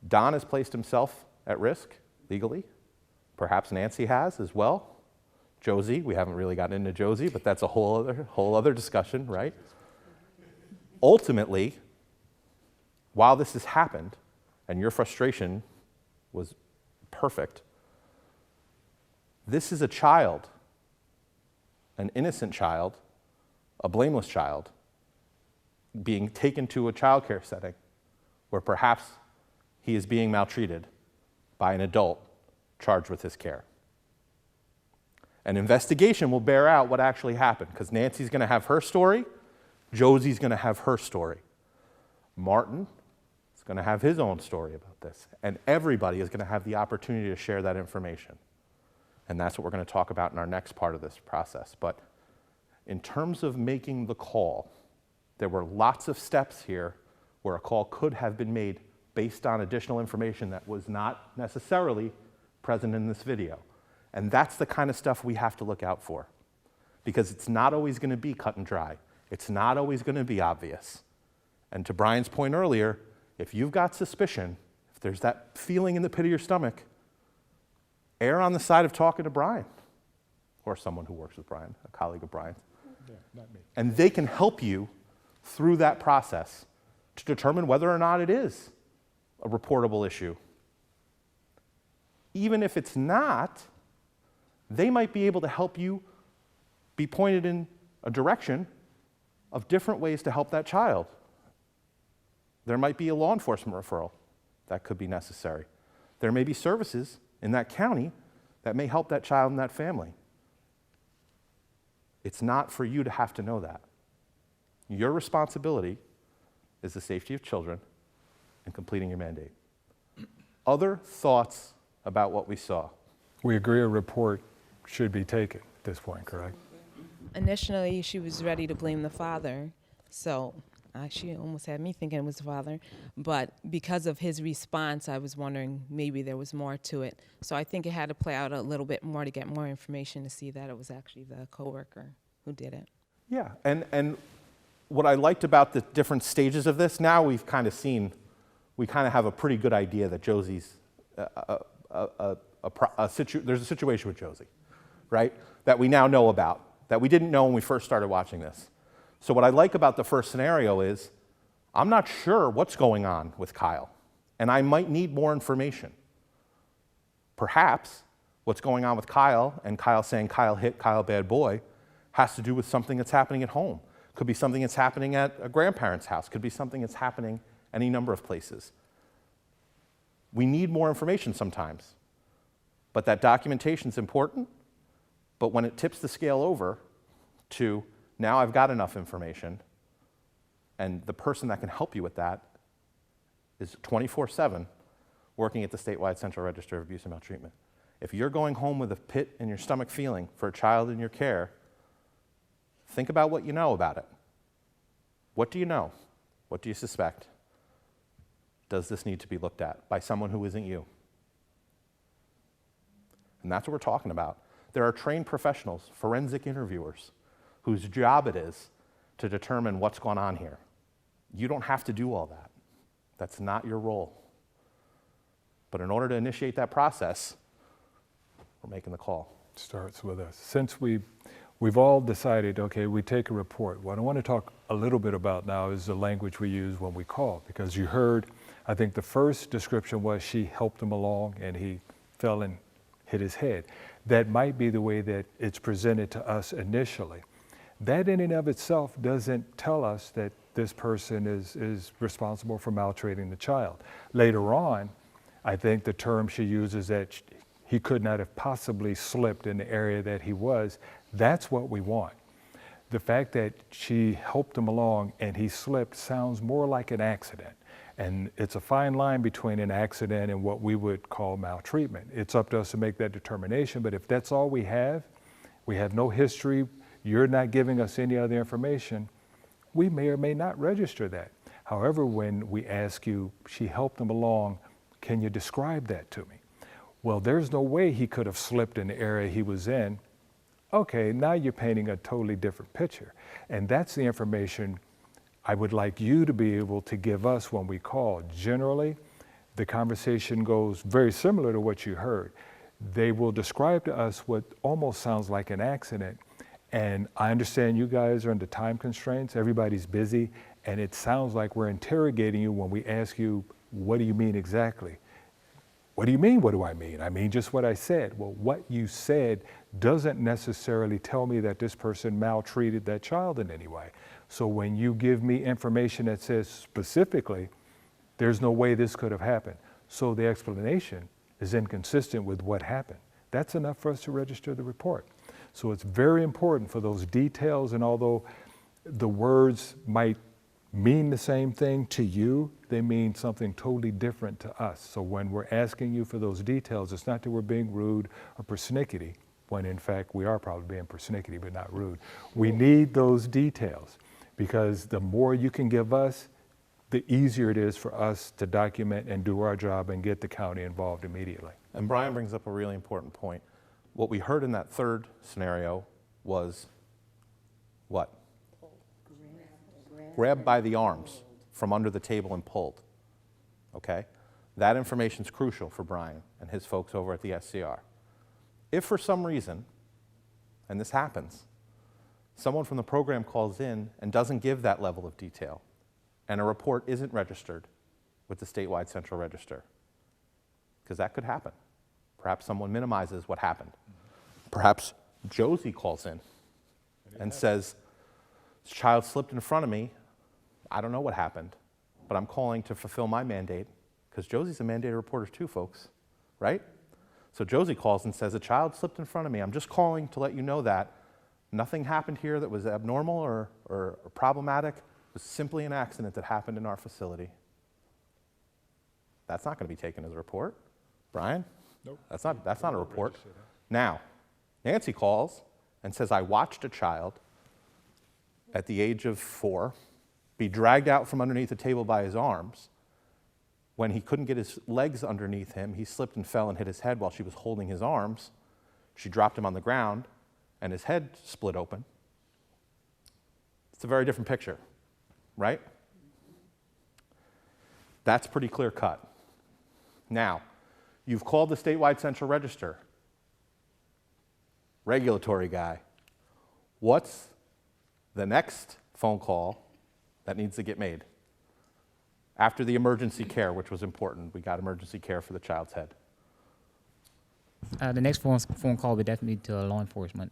Don has placed himself at risk legally. Perhaps Nancy has as well. Josie, we haven't really gotten into Josie, but that's a whole other discussion, right? Ultimately, while this has happened, and your frustration was perfect, this is a child, an innocent child, a blameless child, being taken to a child care setting where perhaps he is being maltreated by an adult charged with his care. An investigation will bear out what actually happened, because Nancy's going to have her story, Josie's going to have her story. Martin is going to have his own story about this, and everybody is going to have the opportunity to share that information. And that's what we're going to talk about in our next part of this process. But in terms of making the call, there were lots of steps here where a call could have been made based on additional information that was not necessarily present in this video. And that's the kind of stuff we have to look out for, because it's not always going to be cut and dry. It's not always going to be obvious. And to Brian's point earlier, if you've got suspicion, if there's that feeling in the pit of your stomach, err on the side of talking to Brian, or someone who works with Brian, a colleague of Brian's. Yeah, not me. And they can help you through that process to determine whether or not it is a reportable issue. Even if it's not, they might be able to help you be pointed in a direction of different ways to help that child. There might be a law enforcement referral that could be necessary. There may be services in that county that may help that child and that family. It's not for you to have to know that. Your responsibility is the safety of children and completing your mandate. Other thoughts about what we saw? We agree a report should be taken at this point, correct? Initially, she was ready to blame the father, so she almost had me thinking it was the father. But because of his response, I was wondering maybe there was more to it. So I think it had to play out a little bit more to get more information to see that it was actually the coworker who did it. Yeah, and what I liked about the different stages of this, now we've kind of seen, we kind of have a pretty good idea that Josie's, there's a situation with Josie, right? That we now know about, that we didn't know when we first started watching this. So what I like about the first scenario is, I'm not sure what's going on with Kyle, and I might need more information. Perhaps what's going on with Kyle, and Kyle saying Kyle hit Kyle bad boy, has to do with something that's happening at home. Could be something that's happening at a grandparent's house. Could be something that's happening any number of places. We need more information sometimes, but that documentation is important. But when it tips the scale over to now I've got enough information, and the person that can help you with that is 24/7, working at the statewide Central Register of Abuse and Maltreatment. If you're going home with a pit in your stomach feeling for a child in your care, think about what you know about it. What do you know? What do you suspect? Does this need to be looked at by someone who isn't you? And that's what we're talking about. There are trained professionals, forensic interviewers, whose job it is to determine what's going on here. You don't have to do all that. That's not your role. But in order to initiate that process, we're making the call. Starts with us. Since we've all decided, okay, we take a report. What I want to talk a little bit about now is the language we use when we call, because you heard, I think the first description was she helped him along and he fell and hit his head. That might be the way that it's presented to us initially. That in and of itself doesn't tell us that this person is responsible for maltreating the child. Later on, I think the term she uses that he could not have possibly slipped in the area that he was, that's what we want. The fact that she helped him along and he slipped sounds more like an accident. And it's a fine line between an accident and what we would call maltreatment. It's up to us to make that determination, but if that's all we have no history, you're not giving us any other information, we may or may not register that. However, when we ask you, she helped him along, can you describe that to me? Well, there's no way he could have slipped in the area he was in. Okay, now you're painting a totally different picture. And that's the information I would like you to be able to give us when we call. Generally, the conversation goes very similar to what you heard. They will describe to us what almost sounds like an accident. And I understand you guys are under time constraints, everybody's busy, and it sounds like we're interrogating you when we ask you, what do you mean exactly? What do you mean, what do I mean? I mean just what I said. Well, what you said doesn't necessarily tell me that this person maltreated that child in any way. So when you give me information that says specifically, there's no way this could have happened, so the explanation is inconsistent with what happened, that's enough for us to register the report. So it's very important for those details, and although the words might mean the same thing to you, they mean something totally different to us. So when we're asking you for those details, it's not that we're being rude or persnickety, when in fact we are probably being persnickety but not rude. We need those details, because the more you can give us, the easier it is for us to document and do our job and get the county involved immediately. And Brian brings up a really important point. What we heard in that third scenario was what? Grabbed by the arms from under the table and pulled, okay? That information's crucial for Brian and his folks over at the SCR. If for some reason, and this happens, someone from the program calls in and doesn't give that level of detail, and a report isn't registered with the statewide central register, because that could happen. Perhaps someone minimizes what happened. Perhaps Josie calls in and says, this child slipped in front of me. I don't know what happened, but I'm calling to fulfill my mandate, because Josie's a mandated reporter too, folks, right? So Josie calls and says, a child slipped in front of me. I'm just calling to let you know that nothing happened here that was abnormal or problematic. It was simply an accident that happened in our facility. That's not going to be taken as a report. Brian? Nope. That's not a report. Now, Nancy calls and says, I watched a child at the age of 4 be dragged out from underneath the table by his arms. When he couldn't get his legs underneath him, he slipped and fell and hit his head while she was holding his arms. She dropped him on the ground, and his head split open. It's a very different picture, right? That's pretty clear cut. Now, you've called the statewide central register. Regulatory guy. What's the next phone call that needs to get made? After the emergency care, which was important, we got emergency care for the child's head. The next phone call will definitely be to law enforcement.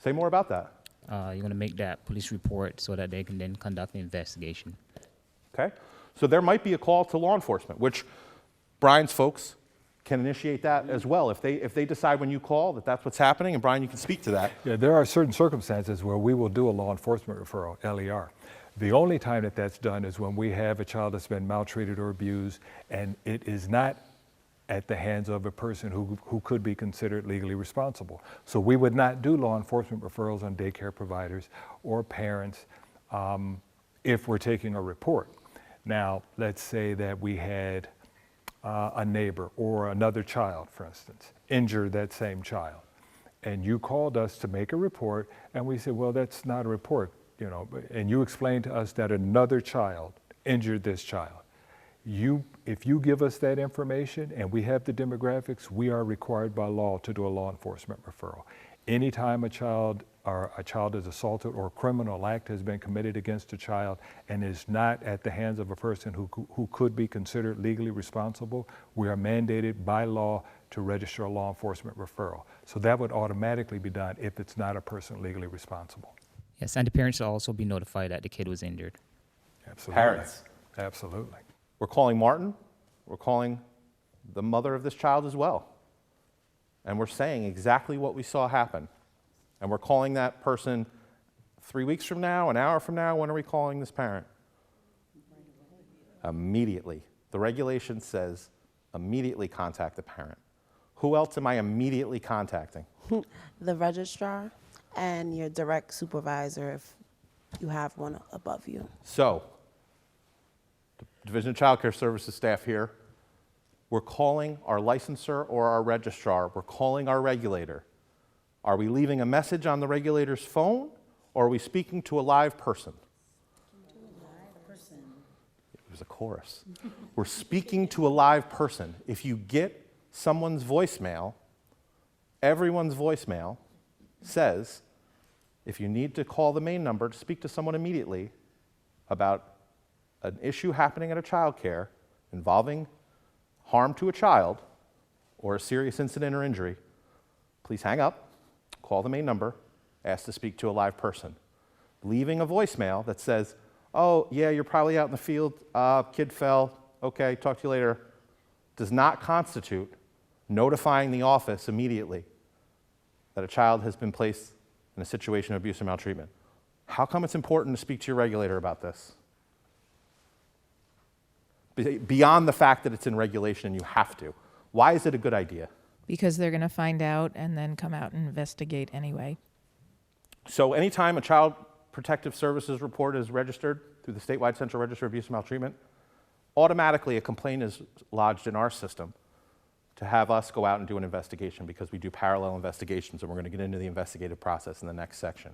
Say more about that. You're going to make that police report so that they can then conduct an investigation. Okay? So there might be a call to law enforcement, which Brian's folks can initiate that as well. If they decide when you call that that's what's happening, and Brian, you can speak to that. Yeah, there are certain circumstances where we will do a law enforcement referral, LER. The only time that that's done is when we have a child that's been maltreated or abused, and it is not at the hands of a person who could be considered legally responsible. So we would not do law enforcement referrals on daycare providers or parents if we're taking a report. Now, let's say that we had a neighbor or another child, for instance, injure that same child, and you called us to make a report, and we said, well, that's not a report, you know, and you explained to us that another child injured this child. If you give us that information and we have the demographics, we are required by law to do a law enforcement referral. Anytime a child is assaulted or a criminal act has been committed against a child and is not at the hands of a person who could be considered legally responsible, we are mandated by law to register a law enforcement referral. So that would automatically be done if it's not a person legally responsible. Yes, and the parents will also be notified that the kid was injured. Absolutely. Parents. Absolutely. We're calling Martin. We're calling the mother of this child as well. And we're saying exactly what we saw happen. And we're calling that person 3 weeks from now, an hour from now. When are we calling this parent? Immediately. The regulation says immediately contact the parent. Who else am I immediately contacting? The registrar and your direct supervisor if you have one above you. So, the Division of Child Care Services staff here, we're calling our licensor or our registrar. We're calling our regulator. Are we leaving a message on the regulator's phone, or are we speaking to a live person? It was a chorus. We're speaking to a live person. If you get someone's voicemail, everyone's voicemail says, if you need to call the main number to speak to someone immediately about an issue happening at a child care involving harm to a child or a serious incident or injury, please hang up, call the main number, ask to speak to a live person. Leaving a voicemail that says, oh, yeah, you're probably out in the field, kid fell, okay, talk to you later, does not constitute notifying the office immediately that a child has been placed in a situation of abuse or maltreatment. How come it's important to speak to your regulator about this? Beyond the fact that it's in regulation and you have to. Why is it a good idea? Because they're going to find out and then come out and investigate anyway. So anytime a Child Protective Services report is registered through the statewide Central Register of Abuse and Maltreatment, automatically a complaint is lodged in our system to have us go out and do an investigation, because we do parallel investigations, and we're going to get into the investigative process in the next section.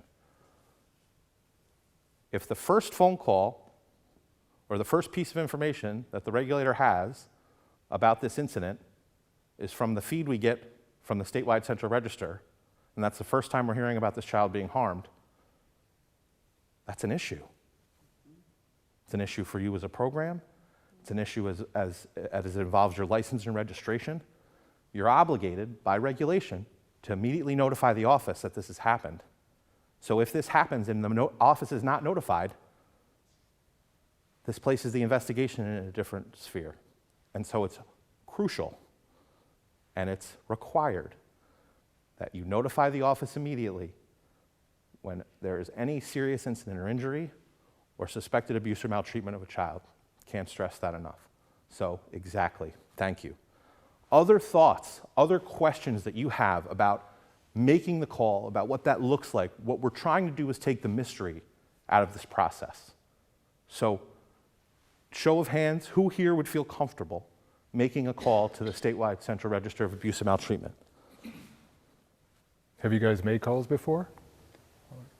If the first phone call or the first piece of information that the regulator has about this incident is from the feed we get from the statewide Central Register, and that's the first time we're hearing about this child being harmed, that's an issue. It's an issue for you as a program. It's an issue as it involves your license and registration. You're obligated by regulation to immediately notify the office that this has happened. So if this happens and the office is not notified, this places the investigation in a different sphere. And so it's crucial and it's required that you notify the office immediately when there is any serious incident or injury or suspected abuse or maltreatment of a child. Can't stress that enough. So, exactly. Thank you. Other thoughts, other questions that you have about making the call, about what that looks like. What we're trying to do is take the mystery out of this process. So, show of hands, who here would feel comfortable making a call to the statewide Central Register of Abuse and Maltreatment? Have you guys made calls before?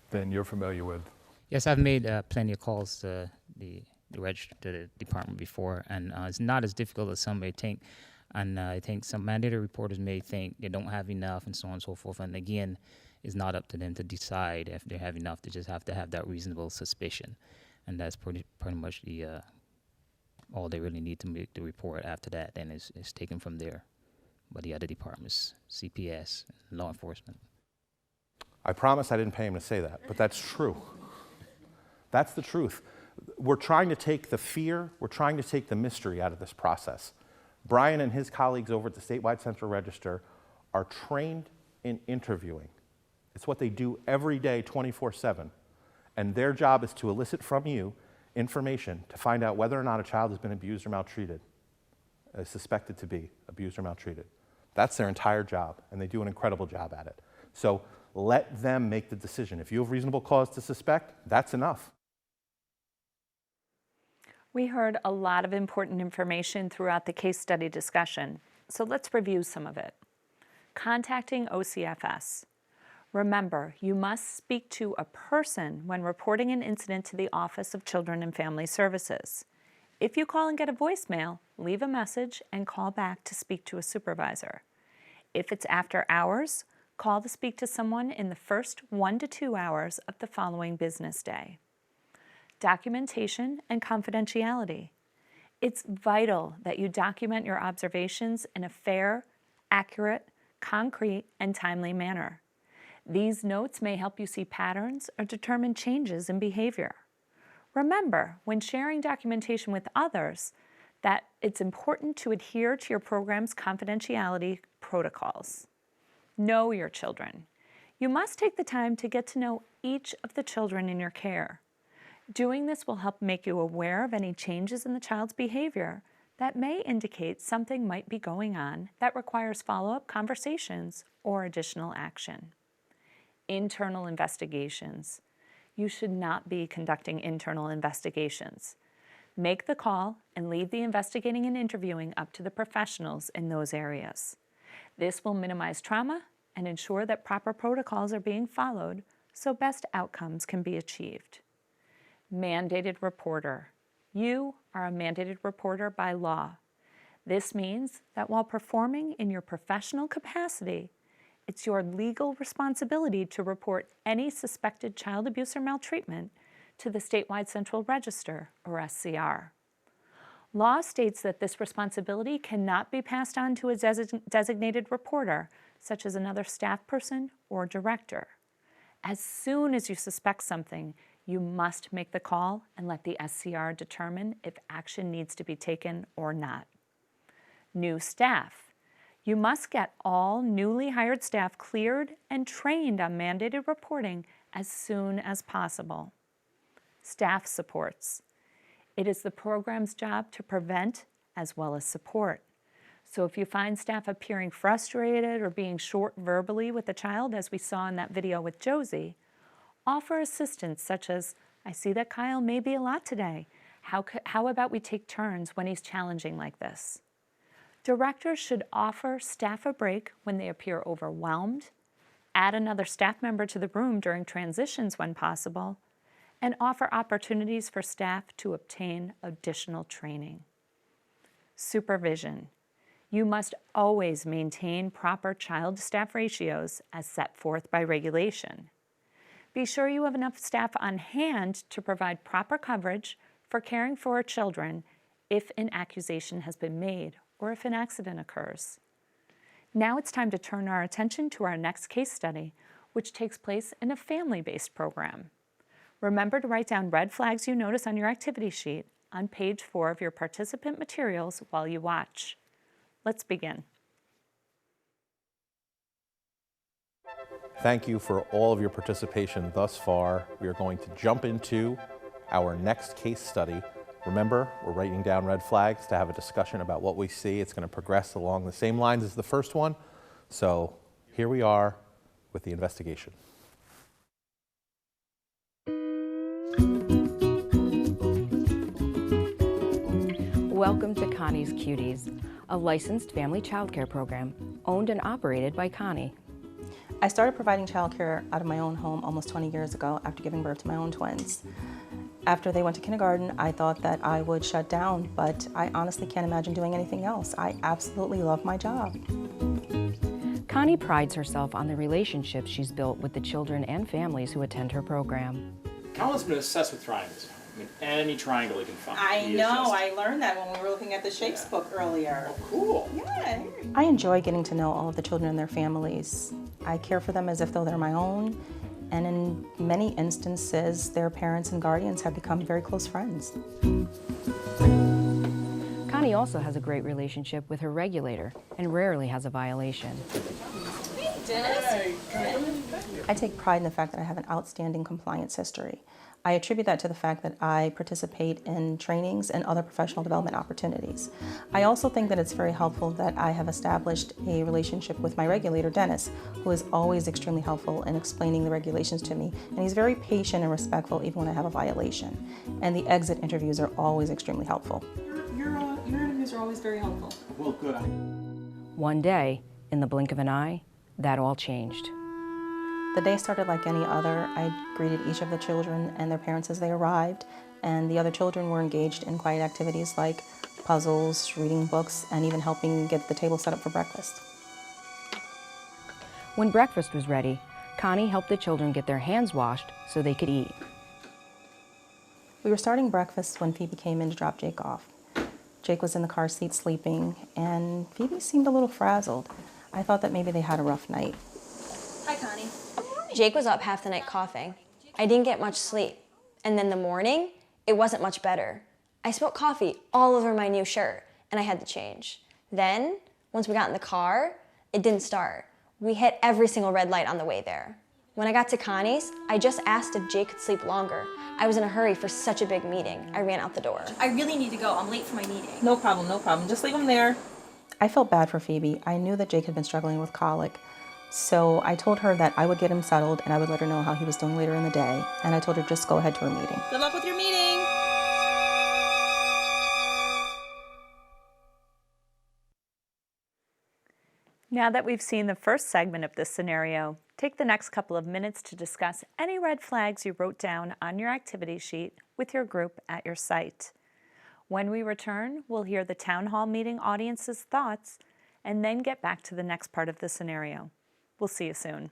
Then you're familiar with. Yes, I've made plenty of calls to the department before, and it's not as difficult as some may think. And I think some mandated reporters may think they don't have enough and so on and so forth. And again, it's not up to them to decide if they have enough. They just have to have that reasonable suspicion. And that's pretty much all they really need to make the report. After that, then it's taken from there by the other departments, CPS, law enforcement. I promise I didn't pay him to say that, but that's true. That's the truth. We're trying to take the fear, we're trying to take the mystery out of this process. Brian and his colleagues over at the statewide Central Register are trained in interviewing. It's what they do every day, 24/7. And their job is to elicit from you information to find out whether or not a child has been abused or maltreated, suspected to be abused or maltreated. That's their entire job, and they do an incredible job at it. So let them make the decision. If you have reasonable cause to suspect, that's enough. We heard a lot of important information throughout the case study discussion, so let's review some of it. Contacting OCFS. Remember, you must speak to a person when reporting an incident to the Office of Children and Family Services. If you call and get a voicemail, leave a message and call back to speak to a supervisor. If it's after hours, call to speak to someone in the first 1 to 2 hours of the following business day. Documentation and confidentiality. It's vital that you document your observations in a fair, accurate, concrete, and timely manner. These notes may help you see patterns or determine changes in behavior. Remember, when sharing documentation with others, that it's important to adhere to your program's confidentiality protocols. Know your children. You must take the time to get to know each of the children in your care. Doing this will help make you aware of any changes in the child's behavior that may indicate something might be going on that requires follow-up conversations or additional action. Internal investigations. You should not be conducting internal investigations. Make the call and leave the investigating and interviewing up to the professionals in those areas. This will minimize trauma and ensure that proper protocols are being followed so best outcomes can be achieved. Mandated reporter. You are a mandated reporter by law. This means that while performing in your professional capacity, it's your legal responsibility to report any suspected child abuse or maltreatment to the statewide central register, or SCR. Law states that this responsibility cannot be passed on to a designated reporter, such as another staff person or director. As soon as you suspect something, you must make the call and let the SCR determine if action needs to be taken or not. New staff. You must get all newly hired staff cleared and trained on mandated reporting as soon as possible. Staff supports. It is the program's job to prevent as well as support. So if you find staff appearing frustrated or being short verbally with the child, as we saw in that video with Josie, offer assistance such as, I see that Kyle may be a lot today. How about we take turns when he's challenging like this? Directors should offer staff a break when they appear overwhelmed, add another staff member to the room during transitions when possible, and offer opportunities for staff to obtain additional training. Supervision. You must always maintain proper child-to-staff ratios as set forth by regulation. Be sure you have enough staff on hand to provide proper coverage for caring for children if an accusation has been made or if an accident occurs. Now it's time to turn our attention to our next case study, which takes place in a family-based program. Remember to write down red flags you notice on your activity sheet on page 4 of your participant materials while you watch. Let's begin. Thank you for all of your participation thus far. We are going to jump into our next case study. Remember, we're writing down red flags to have a discussion about what we see. It's going to progress along the same lines as the first one. So here we are with the investigation. Welcome to Connie's Cuties, a licensed family childcare program owned and operated by Connie. I started providing childcare out of my own home almost 20 years ago after giving birth to my own twins. After they went to kindergarten, I thought that I would shut down, but I honestly can't imagine doing anything else. I absolutely love my job. Connie prides herself on the relationships she's built with the children and families who attend her program. Colin's been obsessed with triangles. I mean, any triangle he can find. I learned that when we were looking at the shapes book earlier. Oh, cool. Yeah. I enjoy getting to know all of the children and their families. I care for them as if though they're my own, and in many instances, their parents and guardians have become very close friends. Connie also has a great relationship with her regulator and rarely has a violation. Dennis? I take pride in the fact that I have an outstanding compliance history. I attribute that to the fact that I participate in trainings and other professional development opportunities. I also think that it's very helpful that I have established a relationship with my regulator, Dennis, who is always extremely helpful in explaining the regulations to me. And he's very patient and respectful even when I have a violation. And the exit interviews are always extremely helpful. Your interviews are always very helpful. Well, good. One day, in the blink of an eye, that all changed. The day started like any other. I greeted each of the children and their parents as they arrived, and the other children were engaged in quiet activities like puzzles, reading books, and even helping get the table set up for breakfast. When breakfast was ready, Connie helped the children get their hands washed so they could eat. We were starting breakfast when Phoebe came in to drop Jake off. Jake was in the car seat sleeping, and Phoebe seemed a little frazzled. I thought that maybe they had a rough night. Hi, Connie. Jake was up half the night coughing. I didn't get much sleep. And then the morning, it wasn't much better. I spilled coffee all over my new shirt, and I had to change. Then, once we got in the car, it didn't start. We hit every single red light on the way there. When I got to Connie's, I just asked if Jake could sleep longer. I was in a hurry for such a big meeting. I ran out the door. I really need to go. I'm late for my meeting. No problem, no problem. Just leave him there. I felt bad for Phoebe. I knew that Jake had been struggling with colic. So I told her that I would get him settled and I would let her know how he was doing later in the day. And I told her just go ahead to her meeting. Good luck with your meeting. Now that we've seen the first segment of this scenario, take the next couple of minutes to discuss any red flags you wrote down on your activity sheet with your group at your site. When we return, we'll hear the town hall meeting audience's thoughts and then get back to the next part of the scenario. We'll see you soon.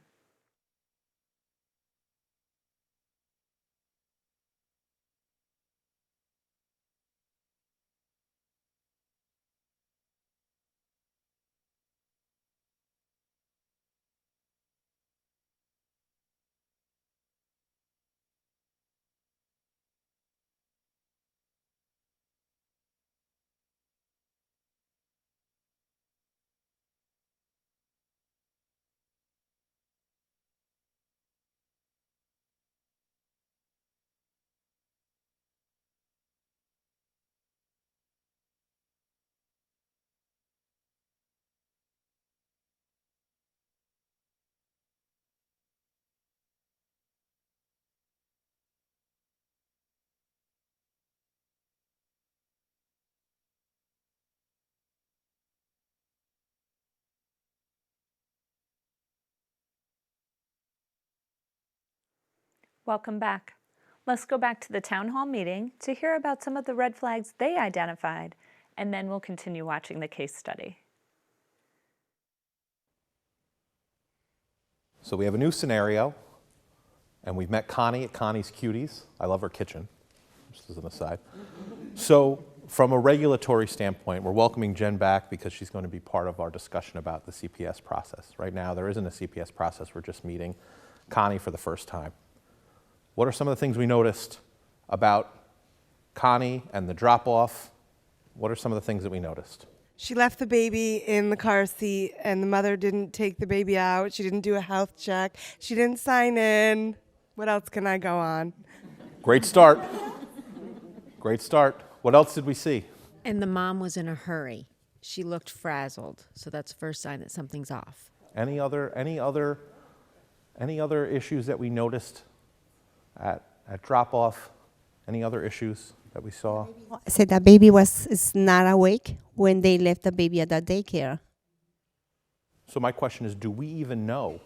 Welcome back. Let's go back to the town hall meeting to hear about some of the red flags they identified, and then we'll continue watching the case study. So we have a new scenario, and we've met Connie at Connie's Cuties. I love her kitchen, just as an aside. So from a regulatory standpoint, we're welcoming Jen back because she's going to be part of our discussion about the CPS process. Right now, there isn't a CPS process. We're just meeting Connie for the first time. What are some of the things we noticed about Connie and the drop-off? What are some of the things that we noticed? She left the baby in the car seat, and the mother didn't take the baby out. She didn't do a health check. She didn't sign in. What else can I go on? Great start. Great start. What else did we see? And the mom was in a hurry. She looked frazzled, so that's the first sign that something's off. Any other issues that we noticed at drop-off? Any other issues that we saw? Said the baby is not awake when they left the baby at the daycare. So my question is, do we even know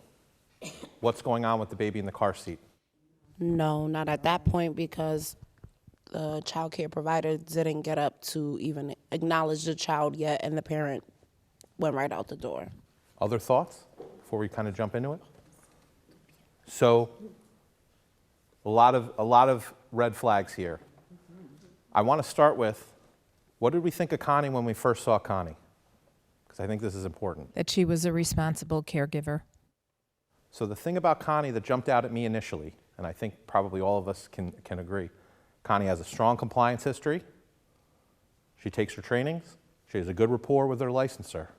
what's going on with the baby in the car seat? No, not at that point, because the child care provider didn't get up to even acknowledge the child yet, and the parent went right out the door. Other thoughts before we kind of jump into it? So a lot of red flags here. I want to start with, what did we think of Connie when we first saw Connie? Because I think this is important. That she was a responsible caregiver. So the thing about Connie that jumped out at me initially, and I think probably all of us can agree, Connie has a strong compliance history. She takes her trainings. She has a good rapport with her licensor.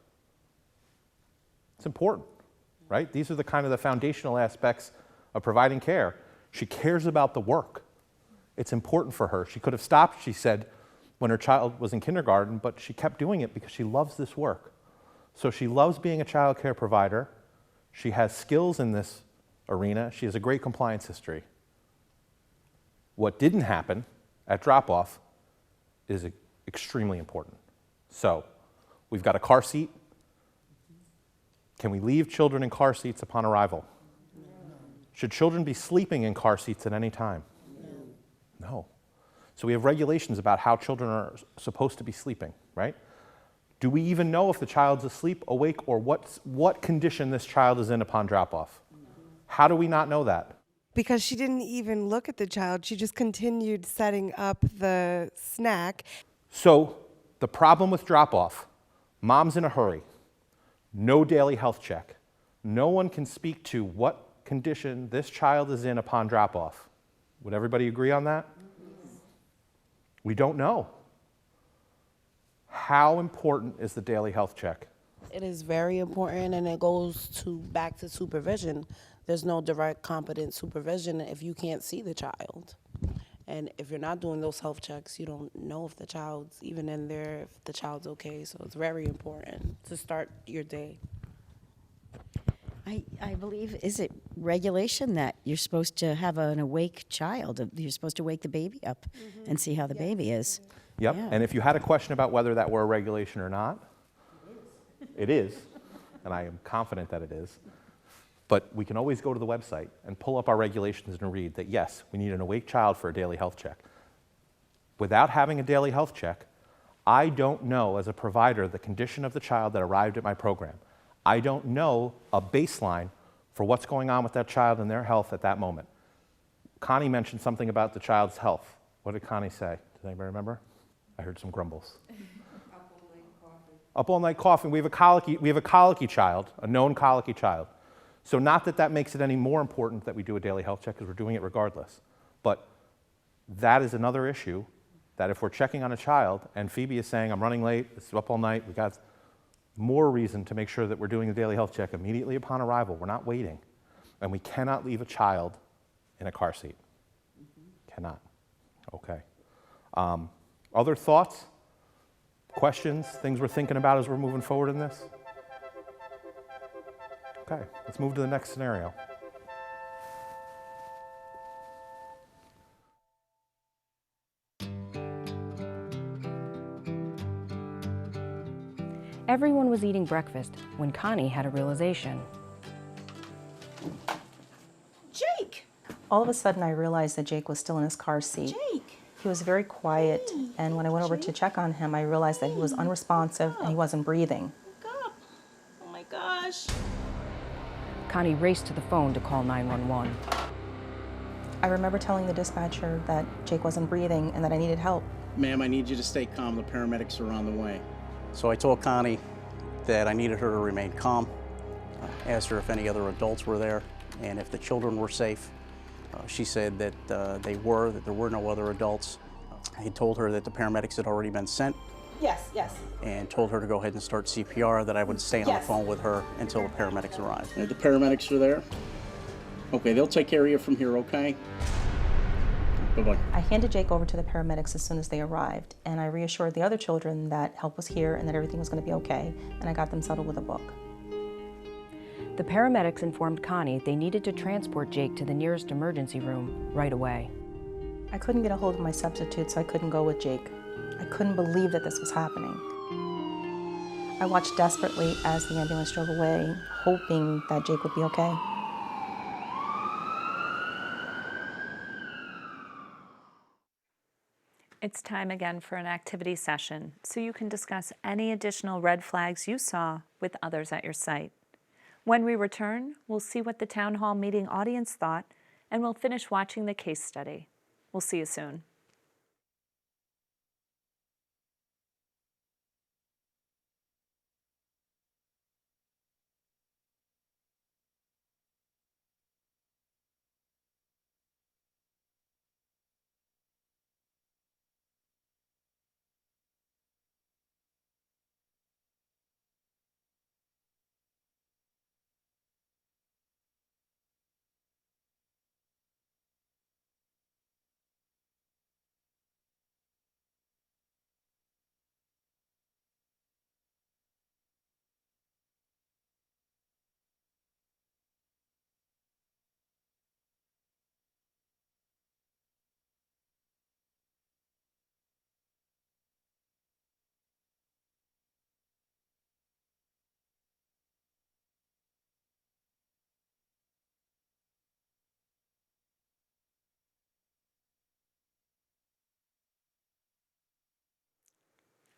It's important, right? These are the kind of the foundational aspects of providing care. She cares about the work. It's important for her. She could have stopped, she said, when her child was in kindergarten, but she kept doing it because she loves this work. So she loves being a child care provider. She has skills in this arena. She has a great compliance history. What didn't happen at drop-off is extremely important. So we've got a car seat. Can we leave children in car seats upon arrival? Should children be sleeping in car seats at any time? No. So we have regulations about how children are supposed to be sleeping, right? Do we even know if the child's asleep, awake, or what condition this child is in upon drop-off? How do we not know that? Because she didn't even look at the child. She just continued setting up the snack. So the problem with drop-off, mom's in a hurry, no daily health check. No one can speak to what condition this child is in upon drop-off. Would everybody agree on that? We don't know. How important is the daily health check? It is very important, and it goes back to supervision. There's no direct competent supervision if you can't see the child. And if you're not doing those health checks, you don't know if the child's even in there, if the child's okay. So it's very important to start your day. I believe, is it regulation that you're supposed to have an awake child? You're supposed to wake the baby up and see how the baby is. Yep, Yeah. and if you had a question about whether that were a regulation or not, it is, and I am confident that it is. But we can always go to the website and pull up our regulations and read that, yes, we need an awake child for a daily health check. Without having a daily health check, I don't know as a provider the condition of the child that arrived at my program. I don't know a baseline for what's going on with that child and their health at that moment. Connie mentioned something about the child's health. What did Connie say? Does anybody remember? I heard some grumbles. Up all night coughing. We have a colicky child, a known colicky child. So not that that makes it any more important that we do a daily health check, because we're doing it regardless. But that is another issue, that if we're checking on a child and Phoebe is saying, I'm running late, it's up all night, we got more reason to make sure that we're doing a daily health check immediately upon arrival. We're not waiting. And we cannot leave a child in a car seat. Cannot. Okay. Other thoughts, questions, things we're thinking about as we're moving forward in this? Okay, let's move to the next scenario. Everyone was eating breakfast when Connie had a realization. Jake! All of a sudden, I realized that Jake was still in his car seat. Jake! He was very quiet, and when I went over to check on him, I realized that he was unresponsive and he wasn't breathing. Oh my gosh. Connie raced to the phone to call 911. I remember telling the dispatcher that Jake wasn't breathing and that I needed help. Ma'am, I need you to stay calm. The paramedics are on the way. So I told Connie that I needed her to remain calm, asked her if any other adults were there, and if the children were safe. She said that that there were no other adults. I told her that the paramedics had already been sent. Yes, yes. And told her to go ahead and start CPR, that I would stay on the phone with her until the paramedics arrived. The paramedics are there? Okay, they'll take care of you from here, okay? Bye-bye. I handed Jake over to the paramedics as soon as they arrived, and I reassured the other children that help was here and that everything was going to be okay, and I got them settled with a book. The paramedics informed Connie they needed to transport Jake to the nearest emergency room right away. I couldn't get a hold of my substitute, so I couldn't go with Jake. I couldn't believe that this was happening. I watched desperately as the ambulance drove away, hoping that Jake would be okay. It's time again for an activity session, so you can discuss any additional red flags you saw with others at your site. When we return, we'll see what the town hall meeting audience thought, and we'll finish watching the case study. We'll see you soon.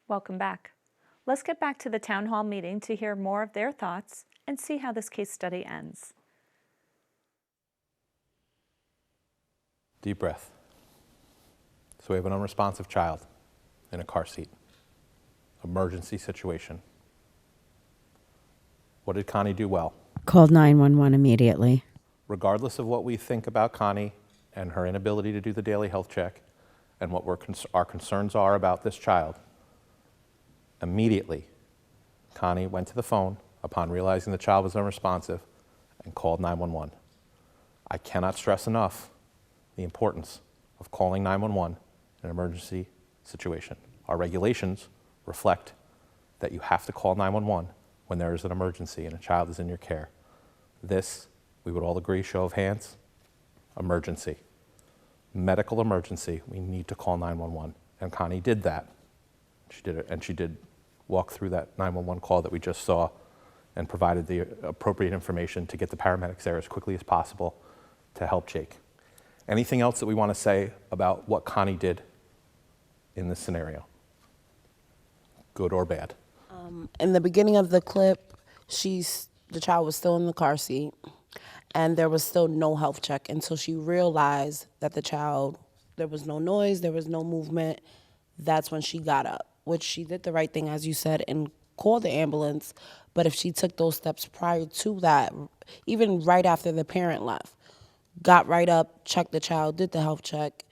Welcome back. Let's get back to the town hall meeting to hear more of their thoughts and see how this case study ends. Deep breath. So we have an unresponsive child in a car seat. Emergency situation. What did Connie do well? Called 911 immediately. Regardless of what we think about Connie and her inability to do the daily health check and what our concerns are about this child, immediately Connie went to the phone upon realizing the child was unresponsive and called 911. I cannot stress enough the importance of calling 911 in an emergency situation. Our regulations reflect that you have to call 911 when there is an emergency and a child is in your care. This, we would all agree, show of hands, emergency. Medical emergency, we need to call 911. And Connie did that. She did it, and she did walk through that 911 call that we just saw and provided the appropriate information to get the paramedics there as quickly as possible to help Jake. Anything else that we want to say about what Connie did in this scenario? Good or bad? In the beginning of the clip, the child was still in the car seat, and there was still no health check until she realized that there was no noise, there was no movement. That's when she got up, which she did the right thing, as you said, and called the ambulance. But if she took those steps prior to that, even right after the parent left, got right up, checked the child, did the health check,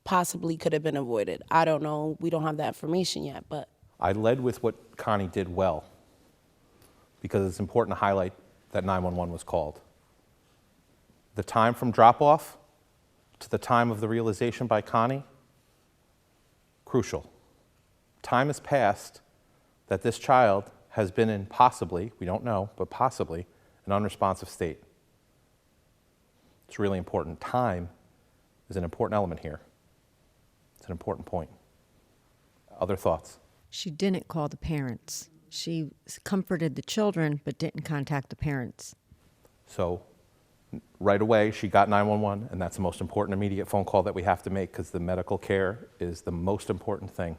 possibly could have been avoided. I don't know. We don't have that information yet, but. I led with what Connie did well because it's important to highlight that 911 was called. The time from drop-off to the time of the realization by Connie, crucial. Time has passed that this child has been in possibly, we don't know, but possibly an unresponsive state. It's really important. Time is an important element here. It's an important point. Other thoughts? She didn't call the parents. She comforted the children, but didn't contact the parents. So right away, she got 911, and that's the most important immediate phone call that we have to make because the medical care is the most important thing.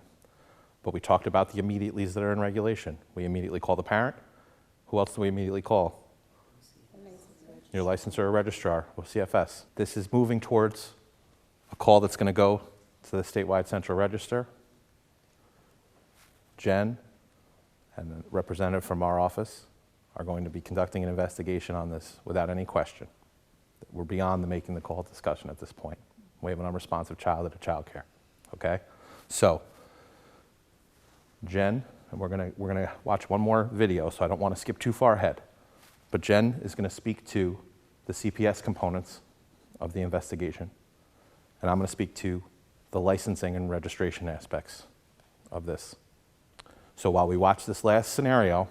But we talked about the immediatelys that are in regulation. We immediately call the parent. Who else do we immediately call? Your licensor or registrar, or CFS. This is moving towards a call that's going to go to the statewide central register. Jen and a representative from our office are going to be conducting an investigation on this without any question. We're beyond the making the call discussion at this point. We have an unresponsive child at a child care, okay? So, Jen, and we're gonna watch one more video, so I don't want to skip too far ahead. But Jen is going to speak to the CPS components of the investigation, and I'm going to speak to the licensing and registration aspects of this. So while we watch this last scenario,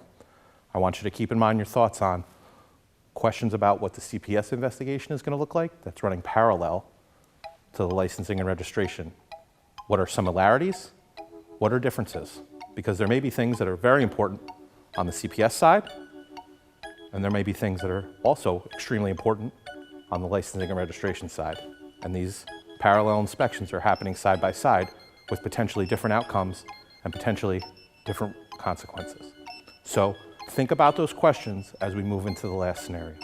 I want you to keep in mind your thoughts on questions about what the CPS investigation is going to look like that's running parallel to the licensing and registration. What are similarities? What are differences? Because there may be things that are very important on the CPS side, and there may be things that are also extremely important on the licensing and registration side. And these parallel inspections are happening side by side with potentially different outcomes and potentially different consequences. So think about those questions as we move into the last scenario.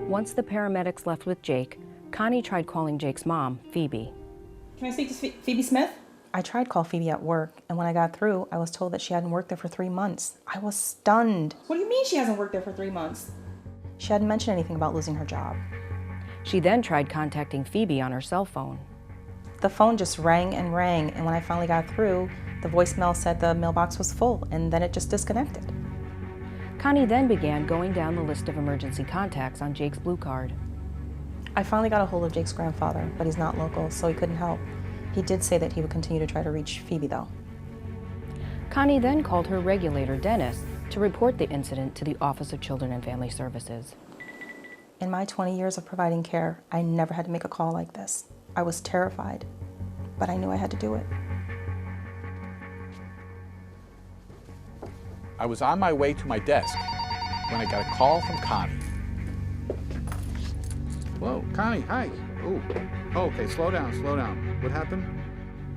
Once the paramedics left with Jake, Connie tried calling Jake's mom, Phoebe. Can I speak to Phoebe Smith? I tried to call Phoebe at work, and when I got through, I was told that she hadn't worked there for 3 months. I was stunned. What do you mean she hasn't worked there for 3 months? She hadn't mentioned anything about losing her job. She then tried contacting Phoebe on her cell phone. The phone just rang, and when I finally got through, the voicemail said the mailbox was full, and then it just disconnected. Connie then began going down the list of emergency contacts on Jake's Blue Card. I finally got a hold of Jake's grandfather, but he's not local, so he couldn't help. He did say that he would continue to try to reach Phoebe, though. Connie then called her regulator, Dennis, to report the incident to the Office of Children and Family Services. In my 20 years of providing care, I never had to make a call like this. I was terrified, but I knew I had to do it. I was on my way to my desk when I got a call from Connie. Whoa, Connie, hi. Oh, okay, slow down, slow down. What happened?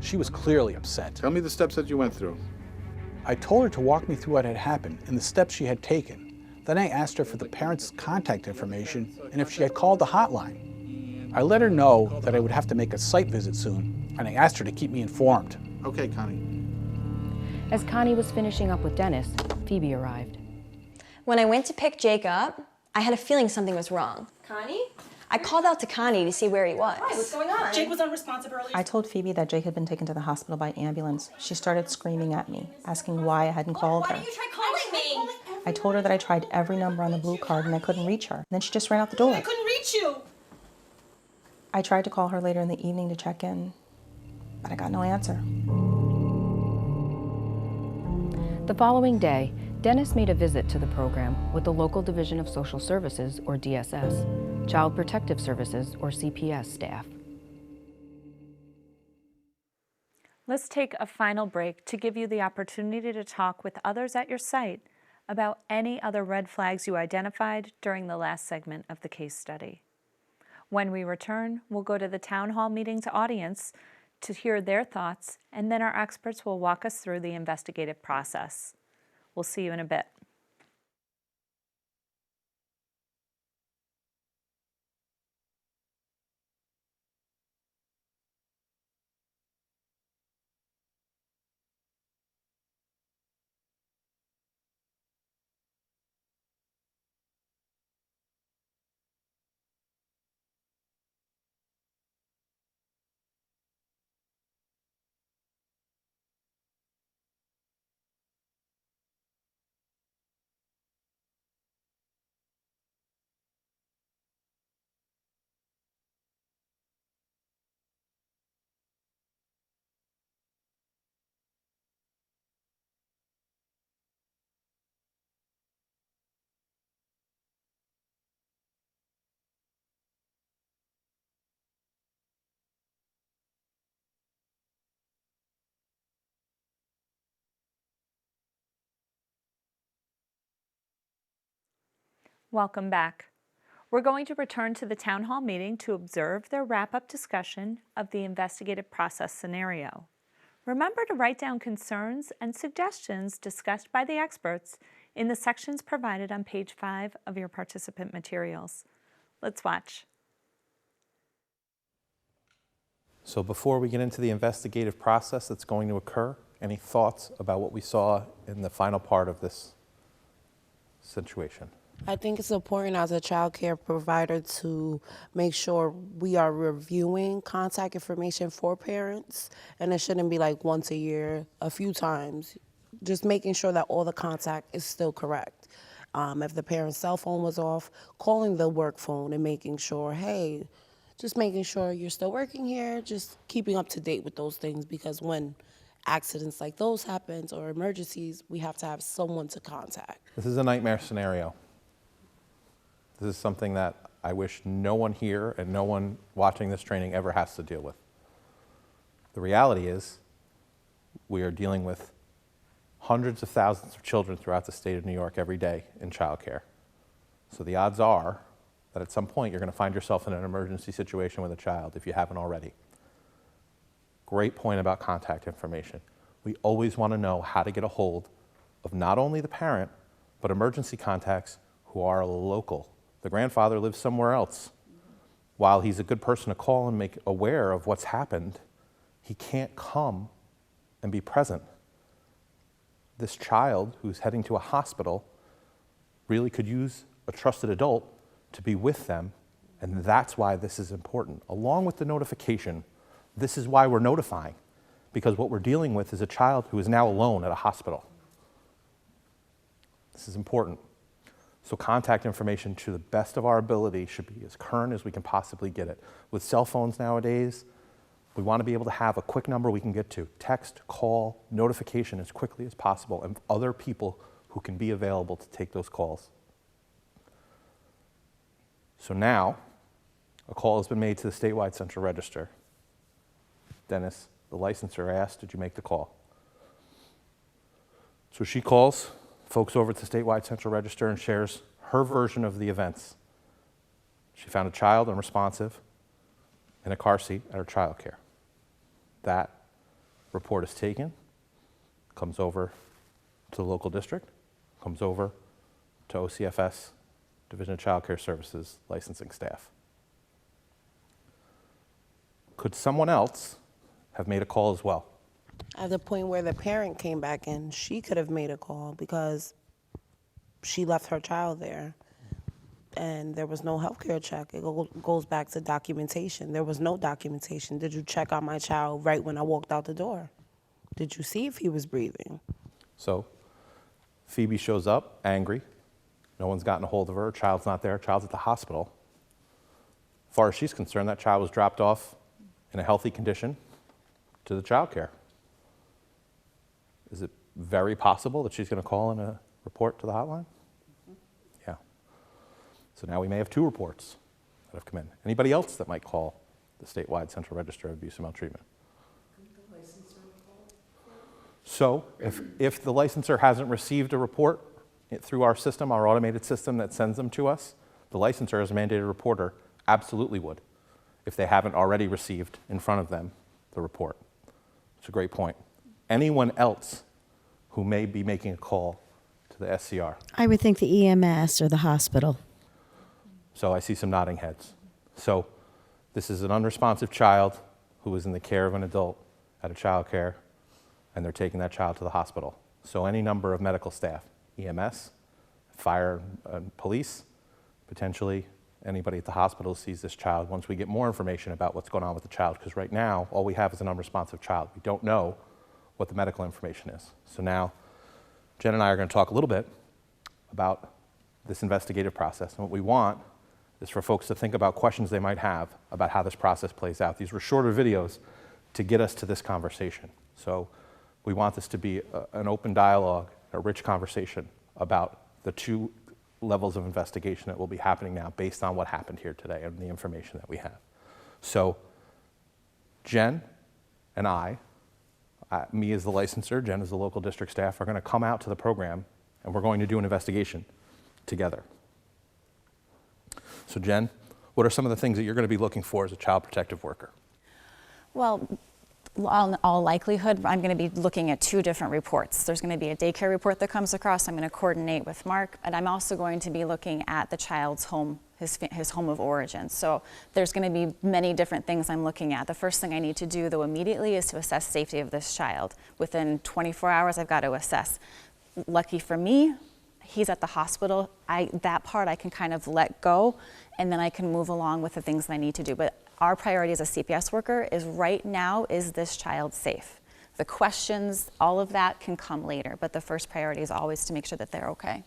She was clearly upset. Tell me the steps that you went through. I told her to walk me through what had happened and the steps she had taken. Then I asked her for the parents' contact information and if she had called the hotline. I let her know that I would have to make a site visit soon, and I asked her to keep me informed. Okay, Connie. As Connie was finishing up with Dennis, Phoebe arrived. When I went to pick Jake up, I had a feeling something was wrong. Connie? I called out to Connie to see where he was. Hi, what's going on? Jake was unresponsive earlier. I told Phoebe that Jake had been taken to the hospital by ambulance. She started screaming at me, asking why I hadn't called her. Why didn't you try calling me? I told her that I tried every number on the blue card and I couldn't reach her. Then she just ran out the door. I couldn't reach you. I tried to call her later in the evening to check in, but I got no answer. The following day, Dennis made a visit to the program with the local Division of Social Services, or DSS, Child Protective Services, or CPS staff. Let's take a final break to give you the opportunity to talk with others at your site about any other red flags you identified during the last segment of the case study. When we return, we'll go to the town hall meeting's audience to hear their thoughts, and then our experts will walk us through the investigative process. We'll see you in a bit. Welcome back. We're going to return to the town hall meeting to observe their wrap-up discussion of the investigative process scenario. Remember to write down concerns and suggestions discussed by the experts in the sections provided on page 5 of your participant materials. Let's watch. So before we get into the investigative process that's going to occur, any thoughts about what we saw in the final part of this situation? I think it's important as a child care provider to make sure we are reviewing contact information for parents, and it shouldn't be like once a year, a few times. Just making sure that all the contact is still correct. If the parent's cell phone was off, calling the work phone and making sure, hey, just making sure you're still working here, just keeping up to date with those things, because when accidents like those happen or emergencies, we have to have someone to contact. This is a nightmare scenario. This is something that I wish no one here and no one watching this training ever has to deal with. The reality is we are dealing with hundreds of thousands of children throughout the state of New York every day in childcare. So the odds are that at some point you're going to find yourself in an emergency situation with a child if you haven't already. Great point about contact information. We always want to know how to get a hold of not only the parent, but emergency contacts who are local. The grandfather lives somewhere else. While he's a good person to call and make aware of what's happened, he can't come and be present. This child who's heading to a hospital really could use a trusted adult to be with them, and that's why this is important. Along with the notification, this is why we're notifying, because what we're dealing with is a child who is now alone at a hospital. This is important. So contact information, to the best of our ability, should be as current as we can possibly get it. With cell phones nowadays, we want to be able to have a quick number we can get to. Text, call, notification as quickly as possible, and other people who can be available to take those calls. So now, a call has been made to the statewide central register. Dennis, the licensor, asked, did you make the call? So she calls folks over at the statewide central register and shares her version of the events. She found a child unresponsive in a car seat at her child care. That report is taken, comes over to the local district, comes over to OCFS, Division of Child Care Services, licensing staff. Could someone else have made a call as well? At the point where the parent came back in, she could have made a call because she left her child there and there was no healthcare check. It goes back to documentation. There was no documentation. Did you check on my child right when I walked out the door? Did you see if he was breathing? So Phoebe shows up angry. No one's gotten a hold of her. Child's not there. Child's at the hospital. As far as she's concerned, that child was dropped off in a healthy condition to the child care. Is it very possible that she's going to call in a report to the hotline? Yeah. So now we may have 2 reports that have come in. Anybody else that might call the statewide central register of abuse and maltreatment? So if the licensor hasn't received a report through our system, our automated system that sends them to us, the licensor as a mandated reporter absolutely would, if they haven't already received in front of them the report. It's a great point. Anyone else who may be making a call to the SCR? I would think the EMS or the hospital. So I see some nodding heads. So this is an unresponsive child who is in the care of an adult at a child care, and they're taking that child to the hospital. So any number of medical staff, EMS, fire and police, potentially anybody at the hospital sees this child once we get more information about what's going on with the child, because right now all we have is an unresponsive child. We don't know what the medical information is. So now Jen and I are going to talk a little bit about this investigative process, and what we want is for folks to think about questions they might have about how this process plays out. These were shorter videos to get us to this conversation. So we want this to be an open dialogue, a rich conversation about the 2 levels of investigation that will be happening now based on what happened here today and the information that we have. So Jen and I, me as the licensor, Jen as the local district staff, are going to come out to the program and we're going to do an investigation together. So Jen, what are some of the things that you're going to be looking for as a child protective worker? Well, in all likelihood, I'm going to be looking at 2 different reports. There's going to be a daycare report that comes across. I'm going to coordinate with Mark, and I'm also going to be looking at the child's home, his home of origin. So there's going to be many different things I'm looking at. The first thing I need to do, though, immediately is to assess safety of this child. Within 24 hours, I've got to assess. Lucky for me, he's at the hospital. That part I can kind of let go, and then I can move along with the things that I need to do. But our priority as a CPS worker is right now, is this child safe? The questions, all of that can come later, but the first priority is always to make sure that they're okay.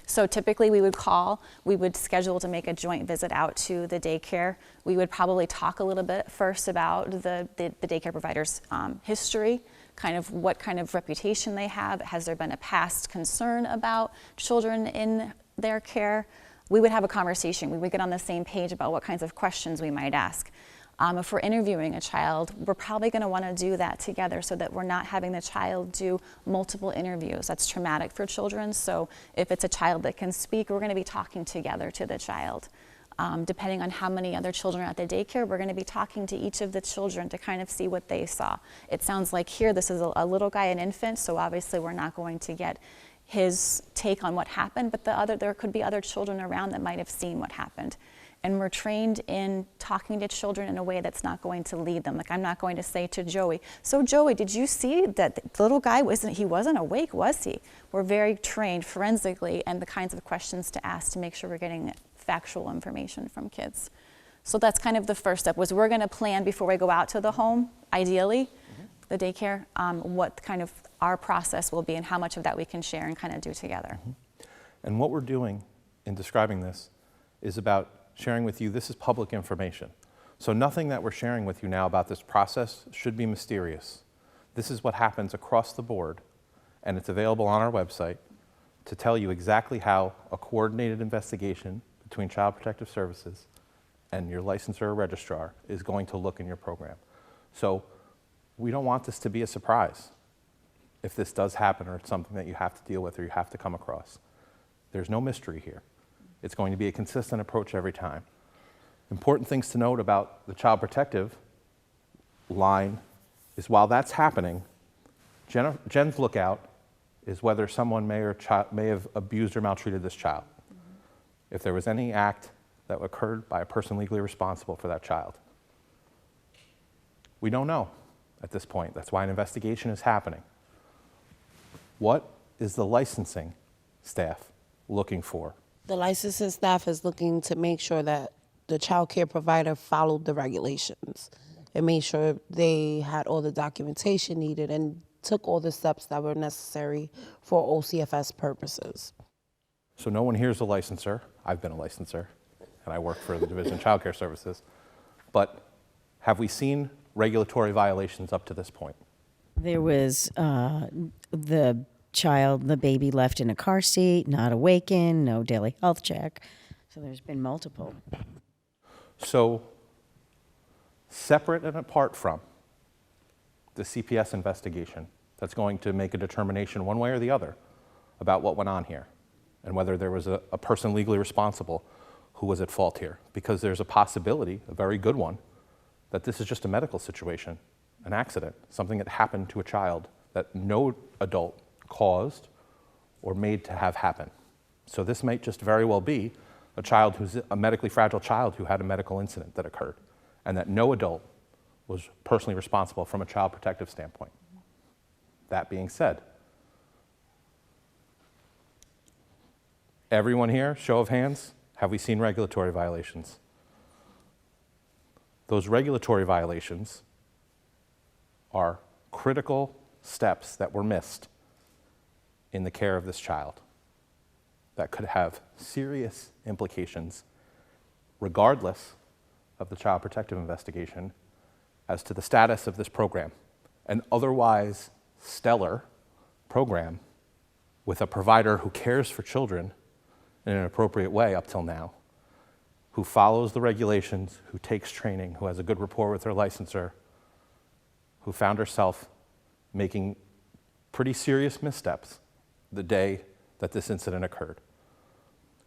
So typically we would schedule to make a joint visit out to the daycare. We would probably talk a little bit first about the daycare provider's history, kind of what kind of reputation they have. Has there been a past concern about children in their care? We would have a conversation. We would get on the same page about what kinds of questions we might ask. If we're interviewing a child, we're probably going to want to do that together so that we're not having the child do multiple interviews. That's traumatic for children. So if it's a child that can speak, we're going to be talking together to the child. Depending on how many other children are at the daycare, we're going to be talking to each of the children to kind of see what they saw. It sounds like here this is a little guy, an infant, so obviously we're not going to get his take on what happened, but there could be other children around that might have seen what happened. And we're trained in talking to children in a way that's not going to lead them. Like, I'm not going to say to Joey, so Joey, did you see that the little guy wasn't awake, was he? We're very trained forensically and the kinds of questions to ask to make sure we're getting factual information from kids. So that's kind of the first step, was we're going to plan before we go out to the home, ideally, the daycare, what kind of our process will be and how much of that we can share and kind of do together. And what we're doing in describing this is about sharing with you, this is public information. So nothing that we're sharing with you now about this process should be mysterious. This is what happens across the board, and it's available on our website to tell you exactly how a coordinated investigation between Child Protective Services and your licensor or registrar is going to look in your program. So we don't want this to be a surprise. if this does happen or it's something that you have to deal with or you have to come across. There's no mystery here. It's going to be a consistent approach every time. Important things to note about the child protective line is while that's happening, Jen's lookout is whether someone may have abused or maltreated this child. If there was any act that occurred by a person legally responsible for that child. We don't know at this point. That's why an investigation is happening. What is the licensing staff looking for? The licensing staff is looking to make sure that the child care provider followed the regulations and made sure they had all the documentation needed and took all the steps that were necessary for OCFS purposes. So no one here is a licenser. I've been a licenser, and I work for the Division of Child Care Services. But have we seen regulatory violations up to this point? There was the child, the baby left in a car seat, not awakened, no daily health check. So there's been multiple. So separate and apart from the CPS investigation that's going to make a determination one way or the other about what went on here and whether there was a person legally responsible who was at fault here, because there's a possibility, a very good one, that this is just a medical situation, an accident, something that happened to a child that no adult caused or made to have happen. So this might just very well be a child who's a medically fragile child who had a medical incident that occurred and that no adult was personally responsible from a child protective standpoint. That being said, everyone here, show of hands, have we seen regulatory violations? Those regulatory violations are critical steps that were missed in the care of this child that could have serious implications regardless of the child protective investigation as to the status of this program, an otherwise stellar program with a provider who cares for children in an appropriate way up till now, who follows the regulations, who takes training, who has a good rapport with her licensor, who found herself making pretty serious missteps the day that this incident occurred.